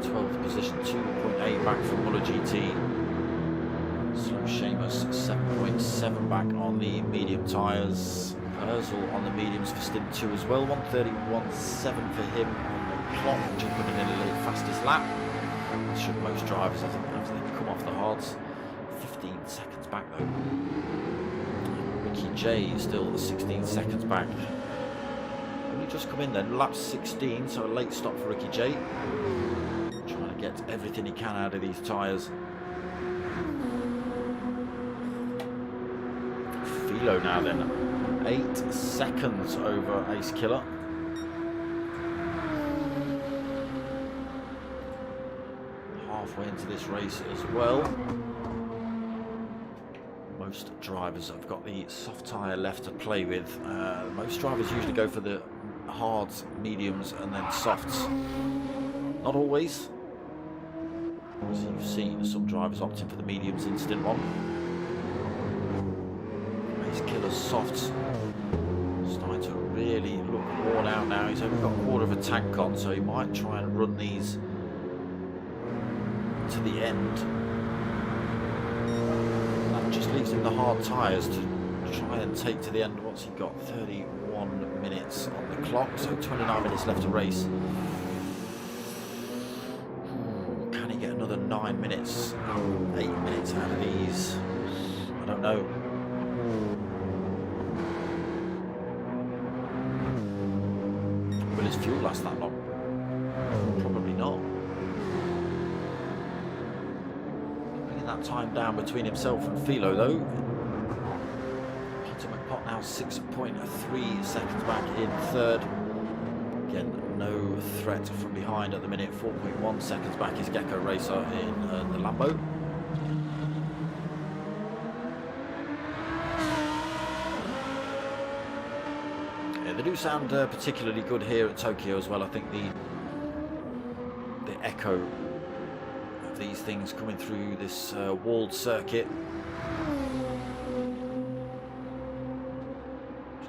12th position, 2.8 back from Muller GT. Slow Seamus, 7.7 back on the medium tyres. Perzel on the mediums for stint 2 as well. 1:31.7 for him on the clock, jumping in a little fastest lap. Should most drivers, I think, as they come off the hards. 15 seconds back though. Ricky J is still 16 seconds back. Only just come in then, lap 16, so a late stop for Ricky J. Trying to get everything he can out of these tyres. Philo now then, 8 seconds over Ace Killer. Halfway into this race as well. Most drivers have got the soft tyre left to play with. Most drivers usually go for the hards, mediums and then softs. Not always. As you've seen, some drivers opting for the mediums in stint 1. Ace Killer's softs starting to really look worn out now. He's only got a quarter of a tank on, so he might try and run these to the end. That just leaves him the hard tyres to try and take to the end. What's he got? 31 minutes on the clock, so 29 minutes left to race. Can he get another 9 minutes, 8 minutes out of these? I don't know. Will his fuel last that long? Probably not. Bringing that time down between himself and Philo though. Peter McPott now 6.3 seconds back in 3rd. Again, no threat from behind at the minute. 4.1 seconds back is Gecko Racer in the Lambo. do sound particularly good here at Tokyo as well. I think the echo of these things coming through this walled circuit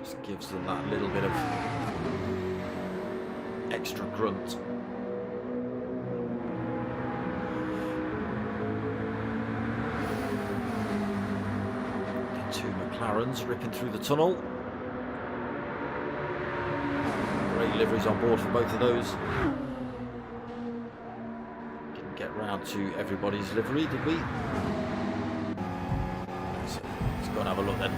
just gives them that little bit of extra grunt. Two McLarens ripping through the tunnel. Great liveries on board for both of those. Didn't get round to everybody's livery, did we? Let's go and have a look then.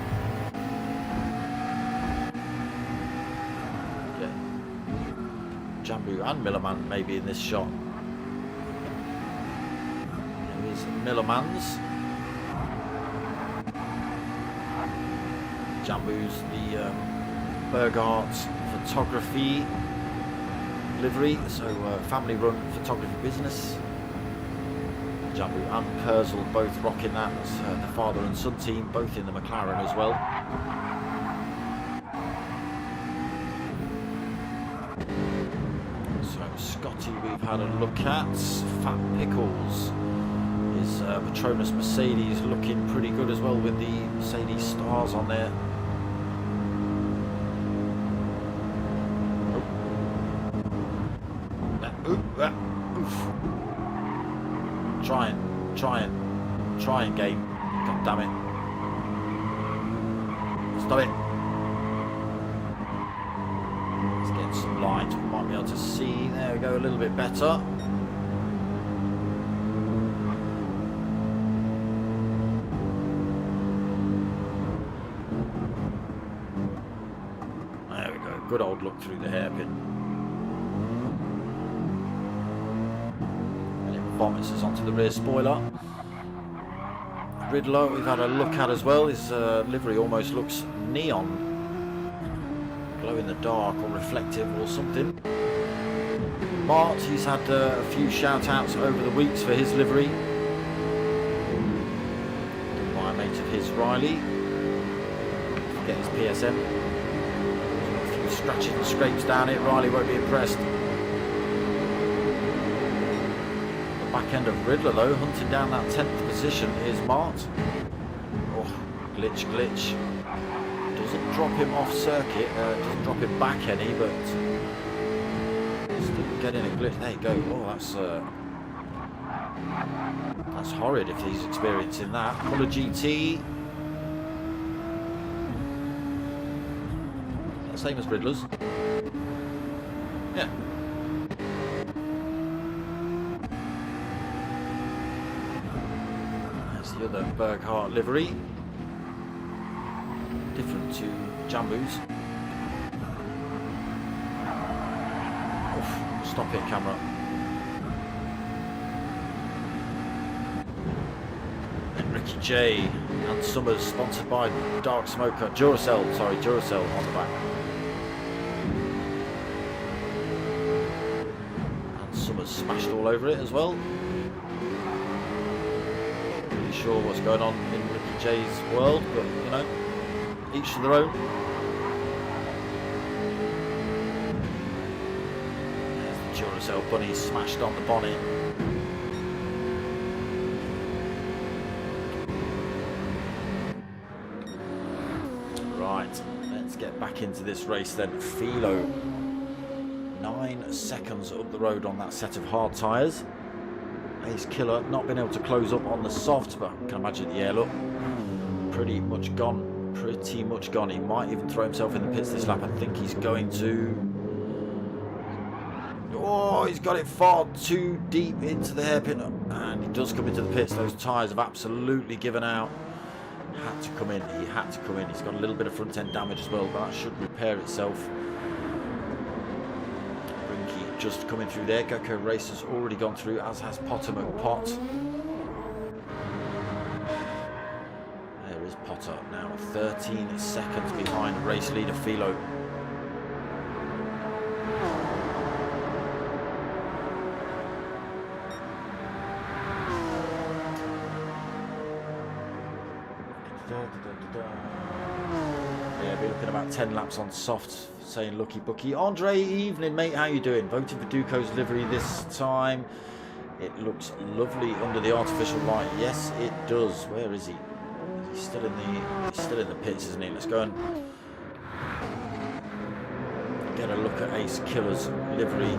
Jambu and Millerman maybe in this shot. There is Millerman's. Jambu's the Burgart's photography livery, so family run photography business. Jambu and Purcell both rocking that. That's the father and son team, both in the McLaren as well. Scotty we've had a look at. Fat Pickles. His Patronus Mercedes looking pretty good as well with the Mercedes stars on there. Trying game. God damn it. Stop it. Let's get some light. We might be able to see. There we go, a little bit better. There we go. Good old look through the hairpin. And it vomits us onto the rear spoiler. Riddler we've had a look at as well. His livery almost looks neon. Glow in the dark or reflective or something. Mart, he's had a few shout outs over the weeks for his livery. Done by a mate of his, Riley. Forget his PSM. A few scratches and scrapes down it. Riley won't be impressed. Back end of Riddler though, hunting down that 10th position is Mart. Oh, glitch. Doesn't drop him off circuit, doesn't drop him back any, but still getting a glitch. There you go. Oh, that's horrid if he's experiencing that. Muller GT. Same as Riddler's. Yeah. The other Burghardt livery, different to Jambu's. Oof, stop it, camera. And Ricky J and Summers, sponsored by Dark Smoker, Duracell on the back. And Summers smashed all over it as well. Sure what's going on in Ricky J's world, but you know, each to their own. There's the Duracell bunny smashed on the bonnet. Right, let's get back into this race then. Philo, 9 seconds up the road on that set of hard tyres. Ace Killer not been able to close up on the soft, but I can imagine the air look pretty much gone. He might even throw himself in the pits this lap. I think he's going to. Oh, he's got it far too deep into the hairpin, and he does come into the pits. Those tyres have absolutely given out. He had to come in. He's got a little bit of front end damage as well, but that should repair itself. Just coming through there. Gecko Race has already gone through, as has Potter McPot. There is Potter now 13 seconds behind race leader Philo. Yeah, be looking about 10 laps on soft, saying lucky bookie. Andre, evening mate, how you doing? Voted for Duco's livery this time. It looks lovely under the artificial light. Yes, it does. Where is he? He's still in the pits, isn't he? Let's go and get a look at Ace Killer's livery.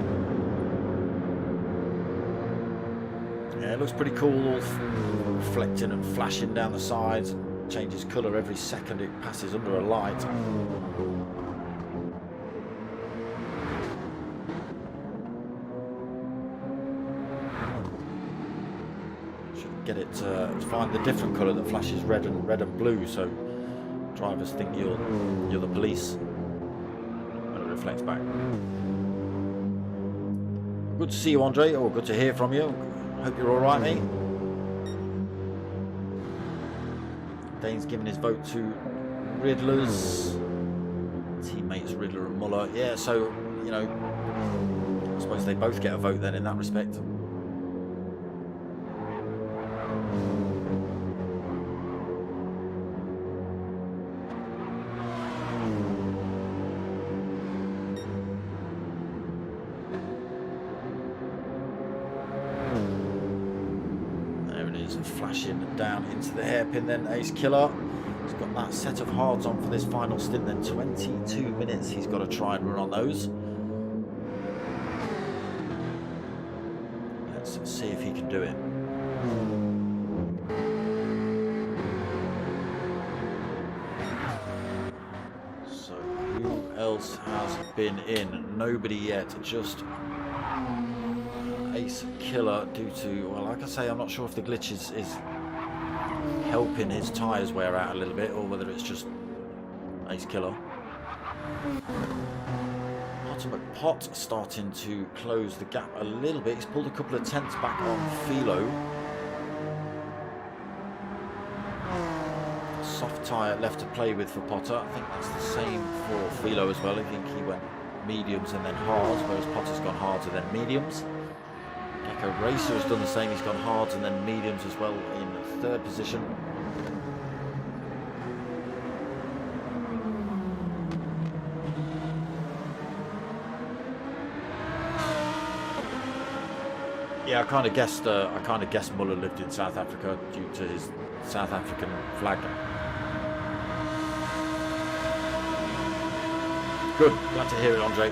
Yeah, it looks pretty cool, all reflecting and flashing down the sides. Changes colour every second it passes under a light. Should get it to find the different colour that flashes red and blue, so drivers think you're the police when it reflects back. Good to see you, Andre, or good to hear from you. Hope you're all right, mate. Dane's giving his vote to Riddler's teammates, Riddler and Muller. Yeah, so, you know, I suppose they both get a vote then in that respect. Flashing down into the hairpin then, Ace Killer. He's got that set of hards on for this final stint then, 22 minutes he's got to try and run on those. Let's see if he can do it. So who else has been in? Nobody yet, just Ace Killer due to, well, like I say, I'm not sure if the glitch is helping his tyres wear out a little bit or whether it's just Ace Killer. Pot starting to close the gap a little bit. He's pulled a couple of tenths back on Philo. Soft tyre left to play with for Potter. I think that's the same for Philo as well. I think he went mediums and then hards, whereas Potter's gone hards and then mediums. Racer has done the same, he's gone hards and then mediums as well in third position. Yeah, I kind of guessed Muller lived in South Africa due to his South African flag. Good, glad to hear it, Andre.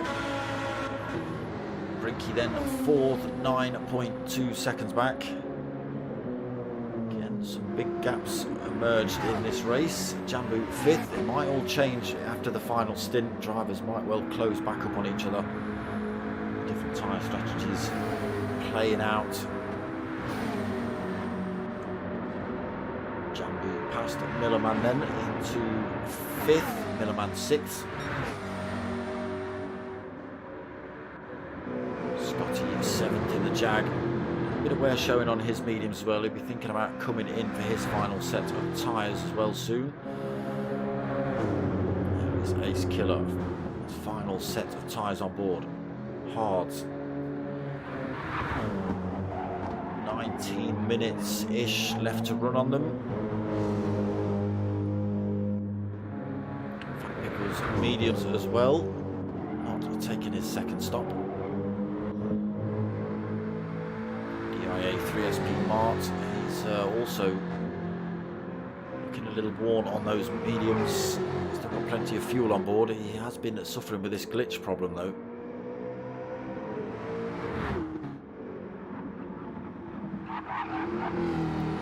Brinky then fourth, 9.2 seconds back. Again, some big gaps emerged in this race. Jambu fifth. It might all change after the final stint. Drivers might well close back up on each other. Different tyre strategies playing out. Jambu past Millerman then into fifth. Millerman sixth. Seventh in the Jag. A bit of wear showing on his mediums as well. He'll be thinking about coming in for his final set of tyres as well soon. There is Ace Killer. His final set of tyres on board. Hards. 19 minutes-ish left to run on them. Pickles mediums as well. Not taking his second stop. 3SP Mart. He's also looking a little worn on those mediums. He's still got plenty of fuel on board. He has been suffering with this glitch problem though.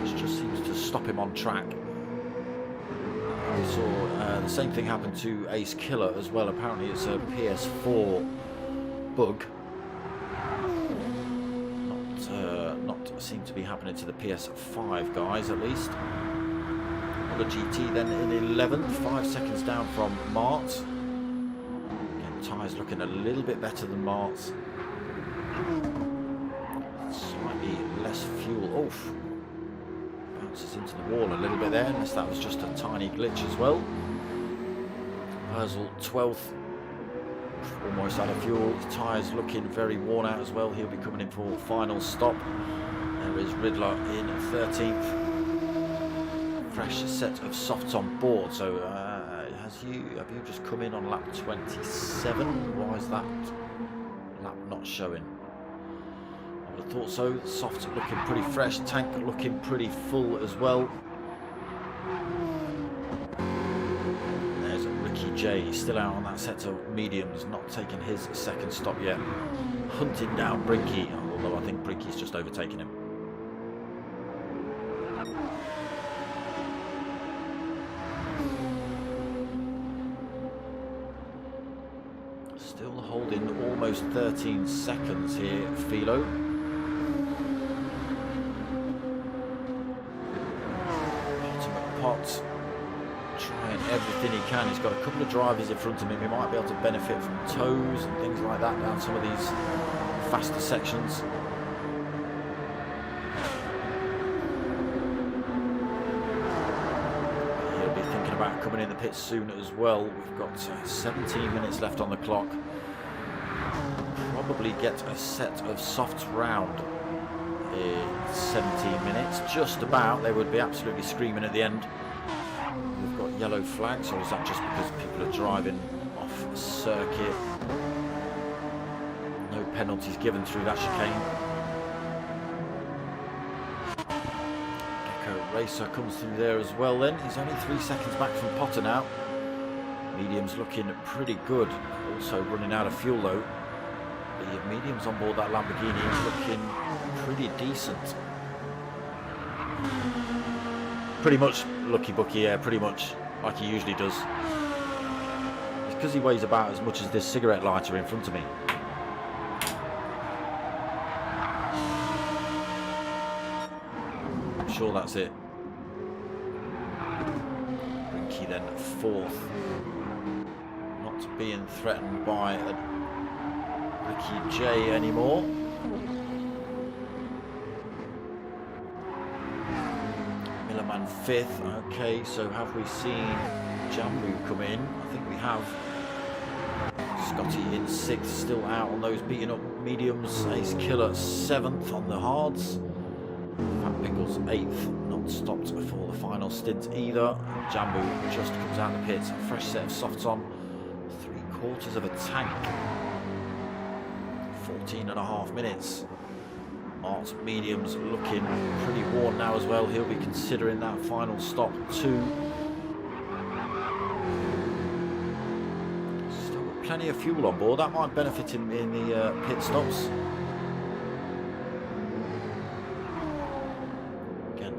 Which just seems to stop him on track. We saw the same thing happen to Ace Killer as well. Apparently it's a PS4 bug. Seem to be happening to the PS5 guys at least. The GT then in 11th, 5 seconds down from Mart. Again, tyres looking a little bit better than Mart's. Slightly less fuel. Oof. Bounces into the wall a little bit there, unless that was just a tiny glitch as well. Purcell 12th. Almost out of fuel. His tyres looking very worn out as well. He'll be coming in for final stop. There is Riddler in 13th. Fresh set of softs on board, so have you just come in on lap 27? Why is that lap not showing? I would have thought so. The softs looking pretty fresh, tank looking pretty full as well. There's Ricky J still out on that set of mediums, not taking his second stop yet. Hunting down Brinky, although I think Brinky's just overtaken him. Still holding almost 13 seconds here, Philo. Pot trying everything he can. He's got a couple of drivers in front of him. He might be able to benefit from toes and things like that down some of these faster sections. He'll be thinking about coming in the pits soon as well. We've got 17 minutes left on the clock. Probably get a set of softs round in 17 minutes. Just about. They would be absolutely screaming at the end. We've got yellow flags, or is that just because people are driving off circuit? No penalties given through that chicane. Gecko Racer comes through there as well then. He's only 3 seconds back from Potter now. Medium's looking pretty good. Also running out of fuel though. The mediums on board that Lamborghini is looking pretty decent. Pretty much lucky bucky, yeah, pretty much like he usually does. It's because he weighs about as much as this cigarette lighter in front of me. I'm sure that's it. Rinky then 4th. Not being threatened by Ricky J anymore. Millerman 5th. Okay, so have we seen Jambu come in? I think we have. Scotty in 6th, still out on those beating up mediums. Ace Killer 7th on the hards. Fat Pickles 8th, not stopped for the final stint either. Jambu just comes out the pits. A fresh set of softs on. 3/4 of a tank. 14.5 minutes. Art's mediums looking pretty worn now as well. He'll be considering that final stop too. Still got plenty of fuel on board. That might benefit him in the pit stops. Again,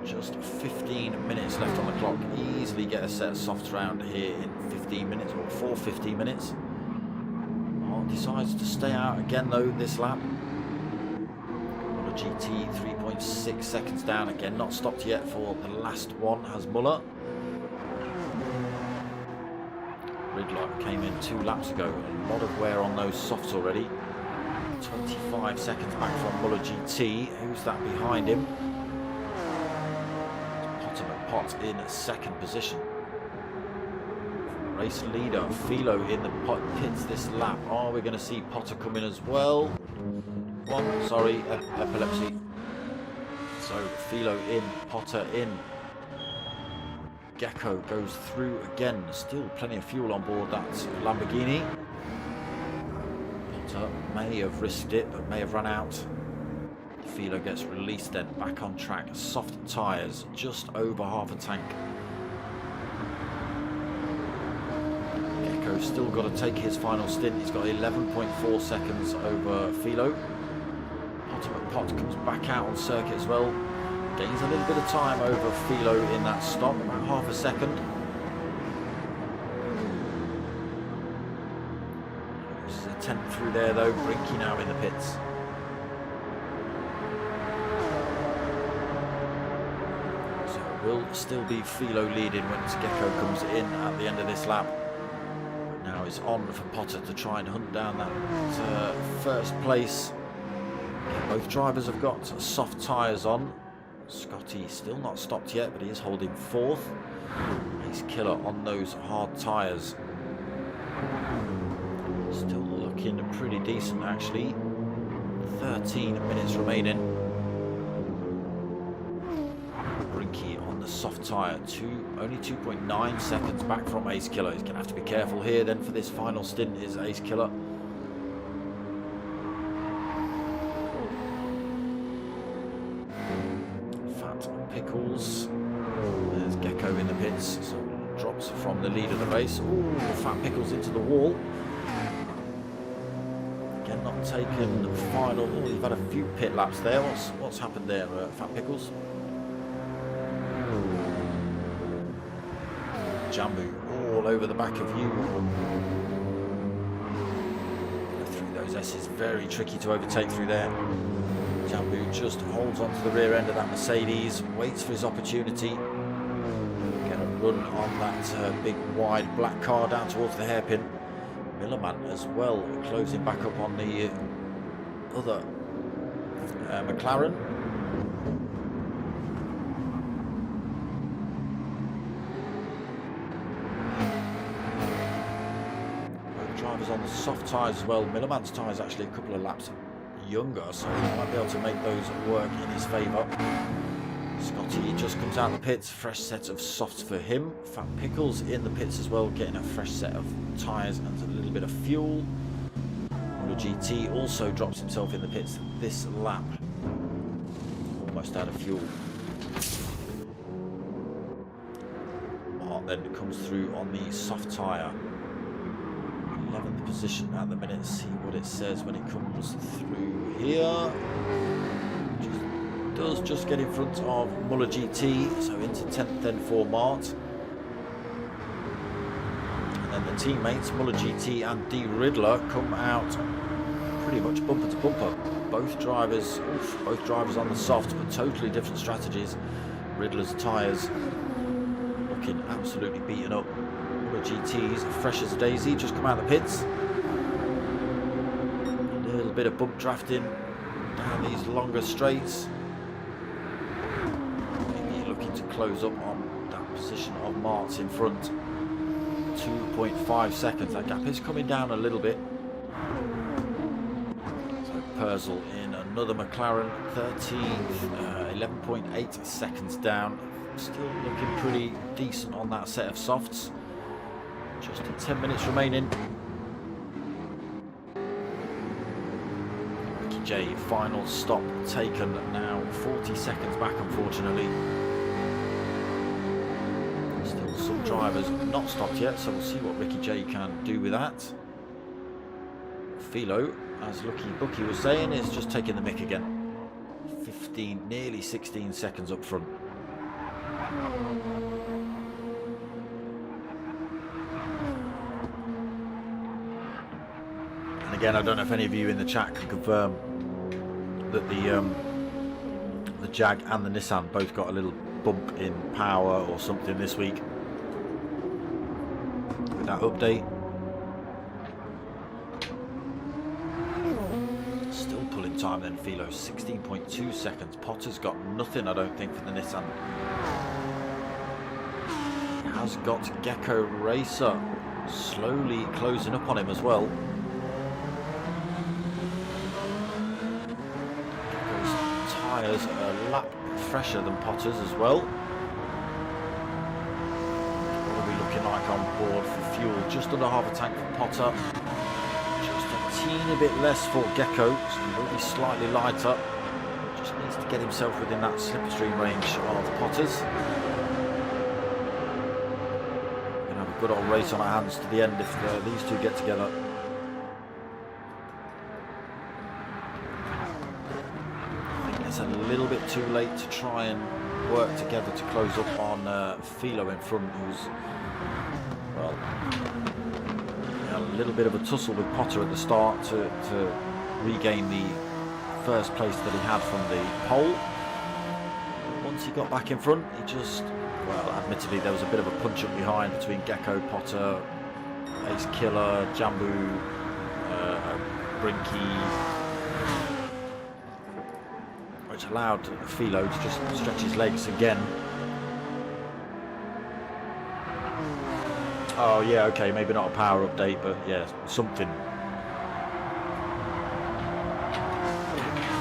just 15 minutes left on the clock. Easily get a set of softs round here in 15 minutes or for 15 minutes. Decides to stay out again though this lap. On a GT 3.6 seconds down again, not stopped yet for the last one has Muller. Ridlock came in 2 laps ago, a lot of wear on those softs already. 25 seconds back from Muller GT. Who's that behind him? Potter McPot in 2nd position. Race leader Philo in the pits this lap. Are we going to see Potter come in as well? Sorry, epilepsy. So Philo in, Potter in. Gecko goes through again. Still plenty of fuel on board that Lamborghini. Potter may have risked it, but may have run out. Philo gets released then, back on track. Soft tyres, just over half a tank. Still got to take his final stint. He's got 11.4 seconds over Philo. Potter McPot comes back out on circuit as well. Gains a little bit of time over Philo in that stop, about half a second. There's a 10th through there though. Brinky now in the pits. So it will still be Philo leading when Gecko comes in at the end of this lap. Now it's on for Potter to try and hunt down that first place. Both drivers have got soft tyres on. Scotty still not stopped yet, but he is holding 4th. He's killer on those hard tyres. Still looking pretty decent actually. 13 minutes remaining. Brinky on the soft tyre. Only 2.9 seconds back from Ace Killer. He's going to have to be careful here then for this final stint is Ace Killer. Fat Pickles. There's Gecko in the pits. So drops from the lead of the race. Ooh, Fat Pickles into the wall. Again, not taken final. Oh, you've had a few pit laps there. What's happened there, Fat Pickles? Jambu all over the back of you. Through those S's, very tricky to overtake through there. Jambu just holds onto the rear end of that Mercedes, waits for his opportunity. Get a run on that big wide black car down towards the hairpin. Millerman as well, closing back up on the other McLaren. Both drivers on the soft tyres as well. Millerman's tyres actually a couple of laps younger, so he might be able to make those work in his favour. Scotty just comes out of the pits, fresh set of softs for him. Fat Pickles in the pits as well, getting a fresh set of tyres and a little bit of fuel. Muller GT also drops himself in the pits this lap. Almost out of fuel. Mark then comes through on the soft tyre. 11th position at the minute. See what it says when it comes through here. Does just get in front of Muller GT, so into 10th then for Mart. And then the teammates, Muller GT and D Riddler, come out pretty much bumper to bumper. Both drivers on the soft, but totally different strategies. Riddler's tyres looking absolutely beaten up. Muller GT's fresh as a daisy, just come out of the pits. A little bit of bump drafting down these longer straights. To close up on that position of Mart's in front. 2.5 seconds. That gap is coming down a little bit. So Purcell in another McLaren, 13th, 11.8 seconds down. Still looking pretty decent on that set of softs. Just 10 minutes remaining. Ricky J, final stop taken now. 40 seconds back, unfortunately. Some drivers not stopped yet, so we'll see what Ricky J can do with that. Philo, as Lucky Bucky was saying, is just taking the mick again. 15, nearly 16 seconds up front. And again, I don't know if any of you in the chat can confirm that the Jag and the Nissan both got a little bump in power or something this week. That update. Still pulling time then, Philo, 16.2 seconds. Potter's got nothing, I don't think, for the Nissan. He has got Gecko Racer slowly closing up on him as well. Gecko's tyres are a lap fresher than Potter's as well. Like on board for fuel, just under half a tank for Potter, just a teeny bit less for Gecko, so he will be slightly lighter, just needs to get himself within that slipstream range of Potter's. We're going to have a good old race on our hands to the end if these two get together. I think it's a little bit too late to try and work together to close up on Philo in front, who's well, a little bit of a tussle with Potter at the start to regain the first place that he had from the pole. Once he got back in front, he just, well, admittedly there was a bit of a punch up behind between Gecko, Potter, Ace Killer, Jambu, Brinky, which allowed Philo to just stretch his legs again. Oh yeah, okay, maybe not a power update, but yeah, something.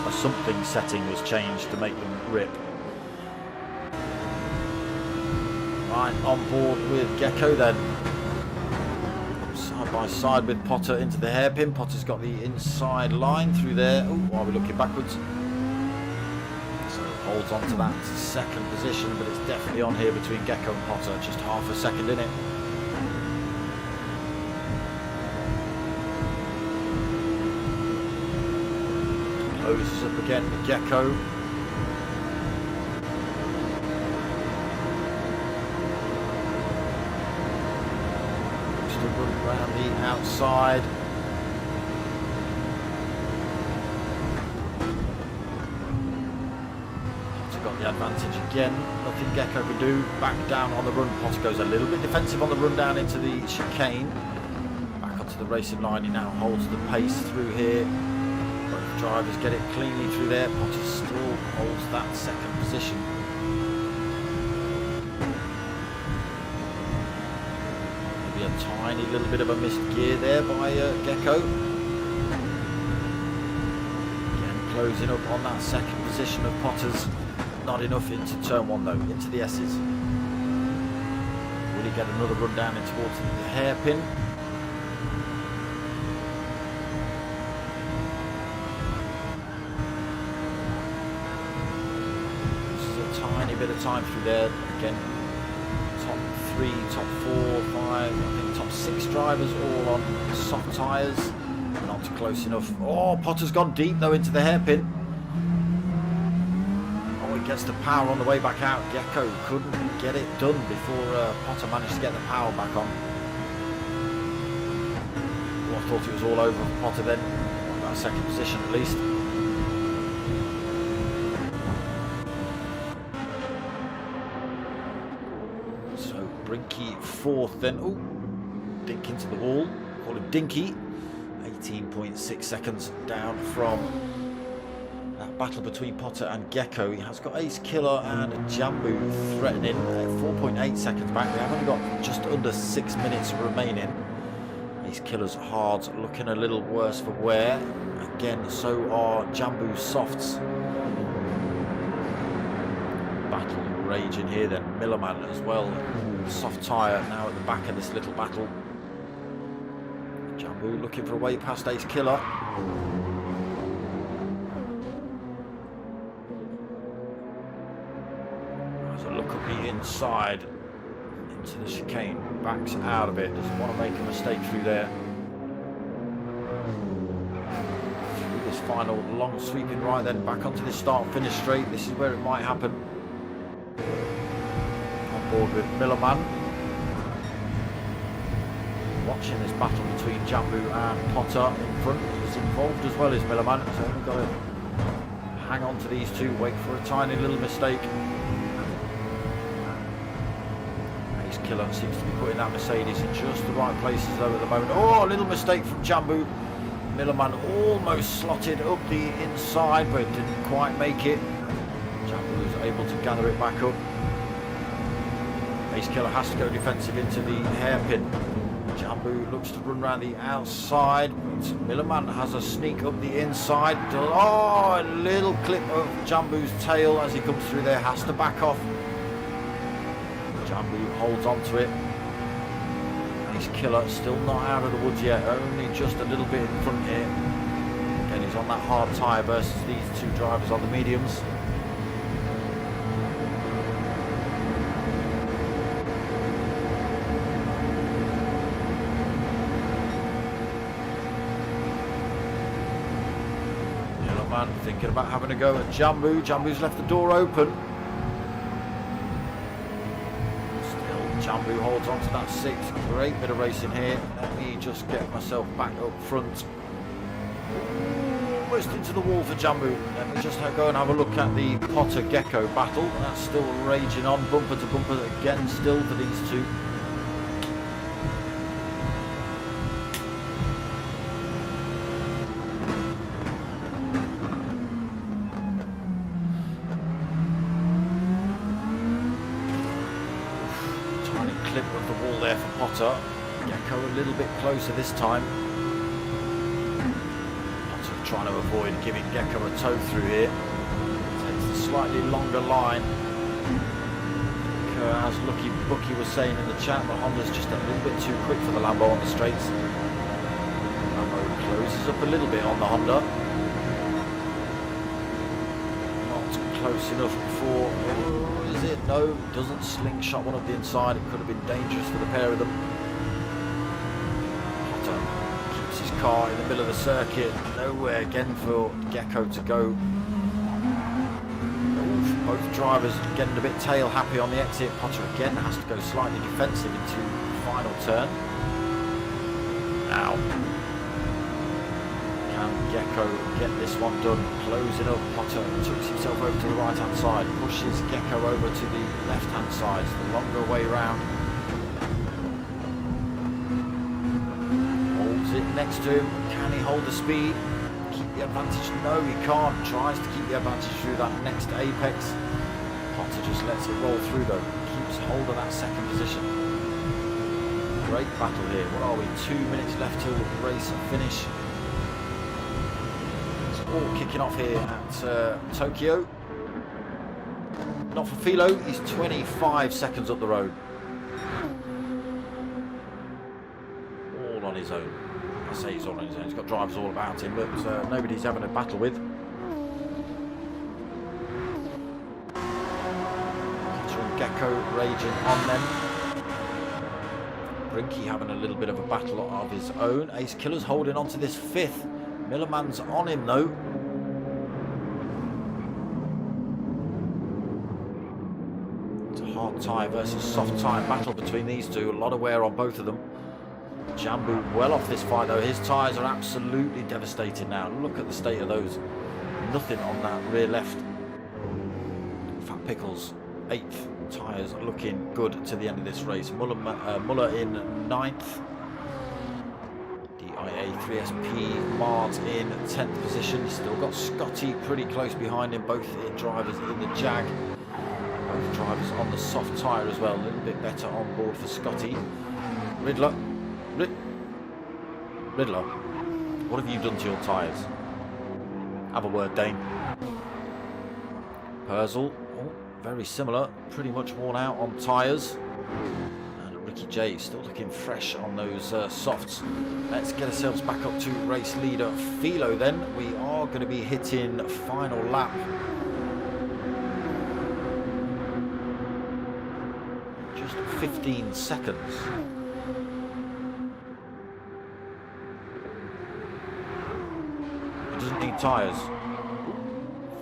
A something setting was changed to make them rip. Right, on board with Gecko then. Side by side with Potter into the hairpin. Potter's got the inside line through there. Oh, while we're looking backwards. So holds on to that second position, but it's definitely on here between Gecko and Potter. Just half a second in it. Closes up again with Gecko. Around the outside. Potter got the advantage again. Nothing Gecko can do. Back down on the run. Potter goes a little bit defensive on the run down into the chicane. Back onto the racing line. He now holds the pace through here. Both drivers get it cleanly through there. Potter still holds that second position. A tiny little bit of a missed gear there by Gecko. Again, closing up on that second position of Potter's. Not enough into turn one though, into the S's. Really get another run down in towards the hairpin. This is a tiny bit of time through there. Again, top 3, top 4, 5, I think top 6 drivers all on soft tyres. Not close enough. Oh, Potter's gone deep though into the hairpin. Oh, he gets the power on the way back out. Gecko couldn't get it done before Potter managed to get the power back on. Oh, I thought it was all over for Potter then. That second position at least. Brinky fourth then. Oh, dink into the wall. Call him Dinky. 18.6 seconds down from that battle between Potter and Gecko. He has got Ace Killer and Jambu threatening. 4.8 seconds back. We have only got just under 6 minutes remaining. Ace Killer's hards looking a little worse for wear. Again, so are Jambu's softs. Battle raging here then. Millerman as well. Soft tyre now at the back of this little battle. Jambu looking for a way past Ace Killer. Has a look at the inside into the chicane. Backs out of it. Doesn't want to make a mistake through there. Through this final long sweeping right then back onto this start finish straight. This is where it might happen. Board with Millerman. Watching this battle between Jambu and Potter in front. He's involved as well as Millerman, so we've got to hang on to these two, wait for a tiny little mistake. Ace Killer seems to be putting that Mercedes in just the right places though at the moment. Oh, a little mistake from Jambu. Millerman almost slotted up the inside but didn't quite make it. Jambu was able to gather it back up. Ace Killer has to go defensive into the hairpin. Jambu looks to run around the outside. Millerman has a sneak up the inside. Oh, a little clip of Jambu's tail as he comes through there. Has to back off. Jambu holds on to it. Ace Killer still not out of the woods yet. Only just a little bit in front here. Again, he's on that hard tyre versus these two drivers on the mediums. Thinking about having a go at Jambu. Jambu's left the door open. Still, Jambu holds on to that 6th. Great bit of racing here. Let me just get myself back up front. Almost into the wall for Jambu. Let me just go and have a look at the Potter-Gecko battle. That's still raging on, bumper to bumper again still for these two. Clip of the wall there for Potter. Gecko a little bit closer this time. Potter trying to avoid giving Gecko a tow through here. Takes the slightly longer line. as Lucky Bucky was saying in the chat, the Honda's just a little bit too quick for the Lambo on the straights. Lambo closes up a little bit on the Honda. Not close enough before. Oh, is it? No, doesn't slingshot one up the inside. It could have been dangerous for the pair of them. Potter keeps his car in the middle of the circuit. Nowhere again for Gecko to go. Both drivers getting a bit tail happy on the exit. Potter again has to go slightly defensive into the final turn. Now, can Gecko get this one done? Closing up. Potter tucks himself over to the right hand side, pushes Gecko over to the left hand side. It's the longer way round. Holds it next to him. Can he hold the speed? Keep the advantage? No, he can't. Tries to keep the advantage through that next apex. Potter just lets it roll through though. Keeps hold of that second position. Great battle here. What are we? 2 minutes left till the race and finish. It's all kicking off here at Tokyo. Not for Philo. He's 25 seconds up the road. All on his own. I say he's all on his own. He's got drivers all about him, but nobody's having a battle with. Potter and Gecko raging on them. Brinky having a little bit of a battle of his own. Ace Killer's holding on to this fifth. Millerman's on him though. It's a hard tyre versus soft tyre battle between these two. A lot of wear on both of them. Jambu well off this fight though. His tyres are absolutely devastated now. Look at the state of those. Nothing on that rear left. Fat Pickles 8th. Tyres looking good to the end of this race. Muller in 9th. DIA 3SP Mart in 10th position. Still got Scotty pretty close behind him. Both drivers in the Jag. Both drivers on the soft tyre as well. A little bit better on board for Scotty. Riddler, what have you done to your tyres? Have a word, Dane. Purcell, oh, very similar, pretty much worn out on tyres. And Ricky J still looking fresh on those softs. Let's get ourselves back up to race leader Philo then. We are going to be hitting final lap. Just 15 seconds. Doesn't need tyres.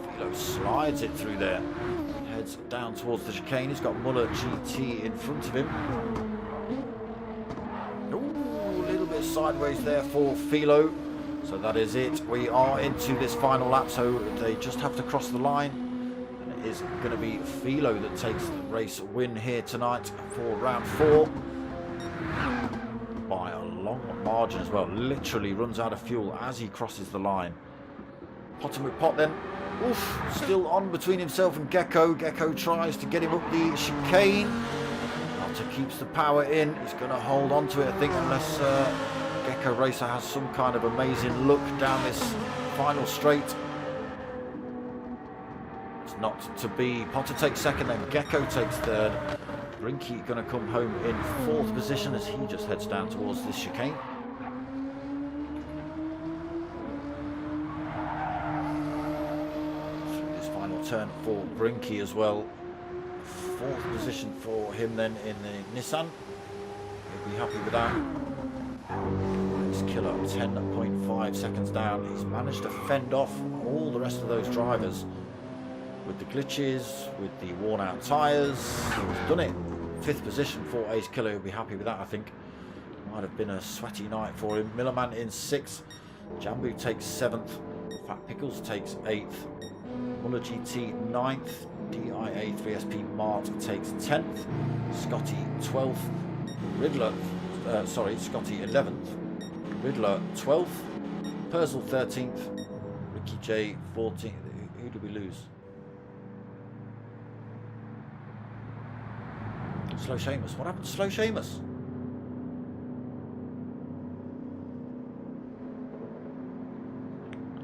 Philo slides it through there. Heads down towards the chicane. He's got Muller GT in front of him. Ooh, a little bit sideways there for Philo. So that is it. We are into this final lap. So they just have to cross the line. And it is going to be Philo that takes the race win here tonight for round 4. By a long margin as well. Literally runs out of fuel as he crosses the line. Potter McPot then. Oof, still on between himself and Gecko. Gecko tries to get him up the chicane. Potter keeps the power in. He's going to hold on to it, I think, unless Gecko Racer has some kind of amazing look down this final straight. It's not to be. Potter takes second, then Gecko takes third. Brinky going to come home in 4th position as he just heads down towards this chicane. Through this final turn for Brinky as well. 4th position for him then in the Nissan. He'll be happy with that. It's Killer 10.5 seconds down. He's managed to fend off all the rest of those drivers. With the glitches, with the worn out tyres, he's done it. 5th position for Ace Killer. He'll be happy with that, I think. Might have been a sweaty night for him. Millerman in 6th. Jambu takes 7th. Fat Pickles takes 8th. Muller GT 9th. DIA 3SP Mart takes 10th. Scotty 12th. Riddler, Scotty 11th. Riddler 12th. Purcell 13th. Ricky J 14th. Who did we lose? Slow Seamus. What happened to Slow Seamus?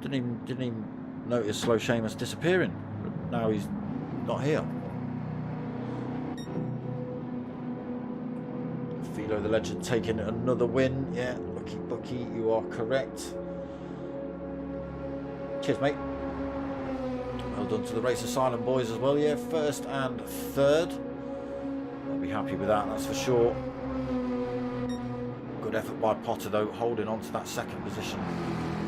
Didn't even notice Slow Seamus disappearing. But now he's not here. Philo the Legend taking another win. Yeah, lucky Bucky, you are correct. Cheers, mate. Well done to the Race Asylum boys as well. Yeah, first and third. I'll be happy with that, that's for sure. Good effort by Potter though, holding on to that second position.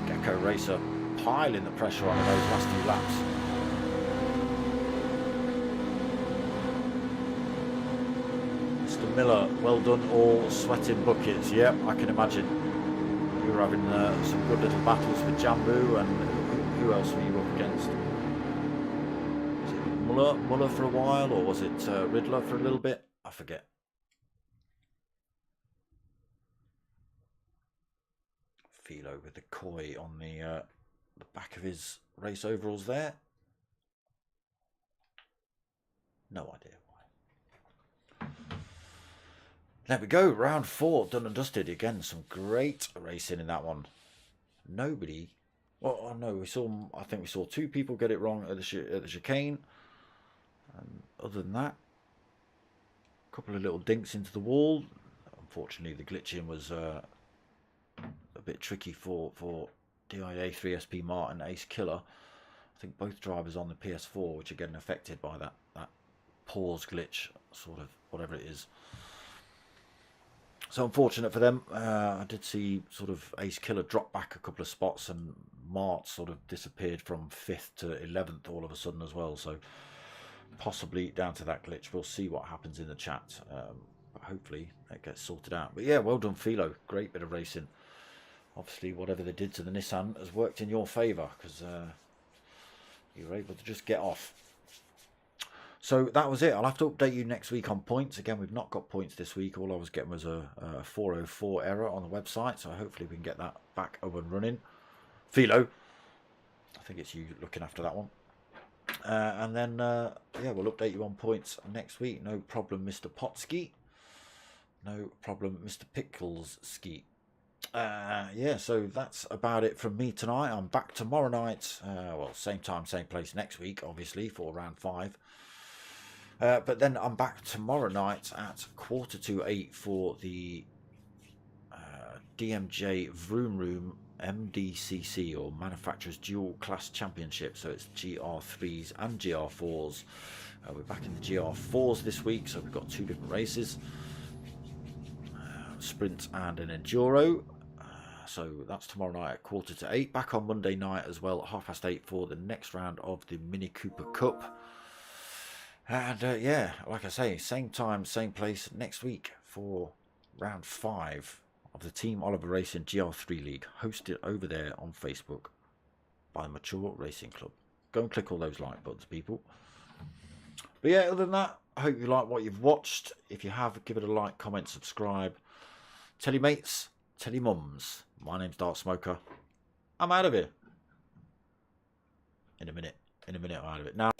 Gecko Racer piling the pressure on in those last few laps. Mr. Miller, well done, all sweating buckets. Yep, I can imagine. You were having some good little battles with Jambu, and who else were you up against? Was it Muller for a while, or was it Riddler for a little bit? I forget. Philo with the koi on the back of his race overalls there. No idea why. There we go, round 4 done and dusted. Again, some great racing in that one. Nobody. Well, oh no, I think we saw 2 people get it wrong at the chicane. And other than that, a couple of little dinks into the wall. Unfortunately, the glitching was a bit tricky for DIA 3SP Martin Ace Killer. I think both drivers on the PS4, which are getting affected by that pause glitch, sort of, whatever it is. So unfortunate for them. I did see sort of Ace Killer drop back a couple of spots, and Mart sort of disappeared from 5th to 11th all of a sudden as well. So possibly down to that glitch. We'll see what happens in the chat. But hopefully it gets sorted out. But yeah, well done, Philo. Great bit of racing. Obviously, whatever they did to the Nissan has worked in your favour, because you were able to just get off. So that was it. I'll have to update you next week on points. Again, we've not got points this week. All I was getting was a 404 error on the website. So hopefully we can get that back up and running. Philo, I think it's you looking after that one. And then, yeah, we'll update you on points next week. No problem, Mr. Potsky. No problem, Mr. Picklesski. Yeah, so that's about it from me tonight. I'm back tomorrow night. Well, same time, same place next week, obviously, for round 5. But then I'm back tomorrow night at 7:45 for the DMJ Vroom Room MDCC, or Manufacturers Dual Class Championship. So it's GR3s and GR4s. We're back in the GR4s this week, so we've got 2 different races. Sprint and an Enduro. So that's tomorrow night at 7:45. Back on Monday night as well at 8:30 for the next round of the Mini Cooper Cup. And yeah, like I say, same time, same place next week for round 5 of the Team Oliver Racing GR3 League, hosted over there on Facebook by the Mature Racing Club. Go and click all those like buttons, people. But yeah, other than that, I hope you like what you've watched. If you have, give it a like, comment, subscribe. Tell your mates, tell your mums. My name's Dark Smoker. I'm out of here. In a minute, I'm out of it now.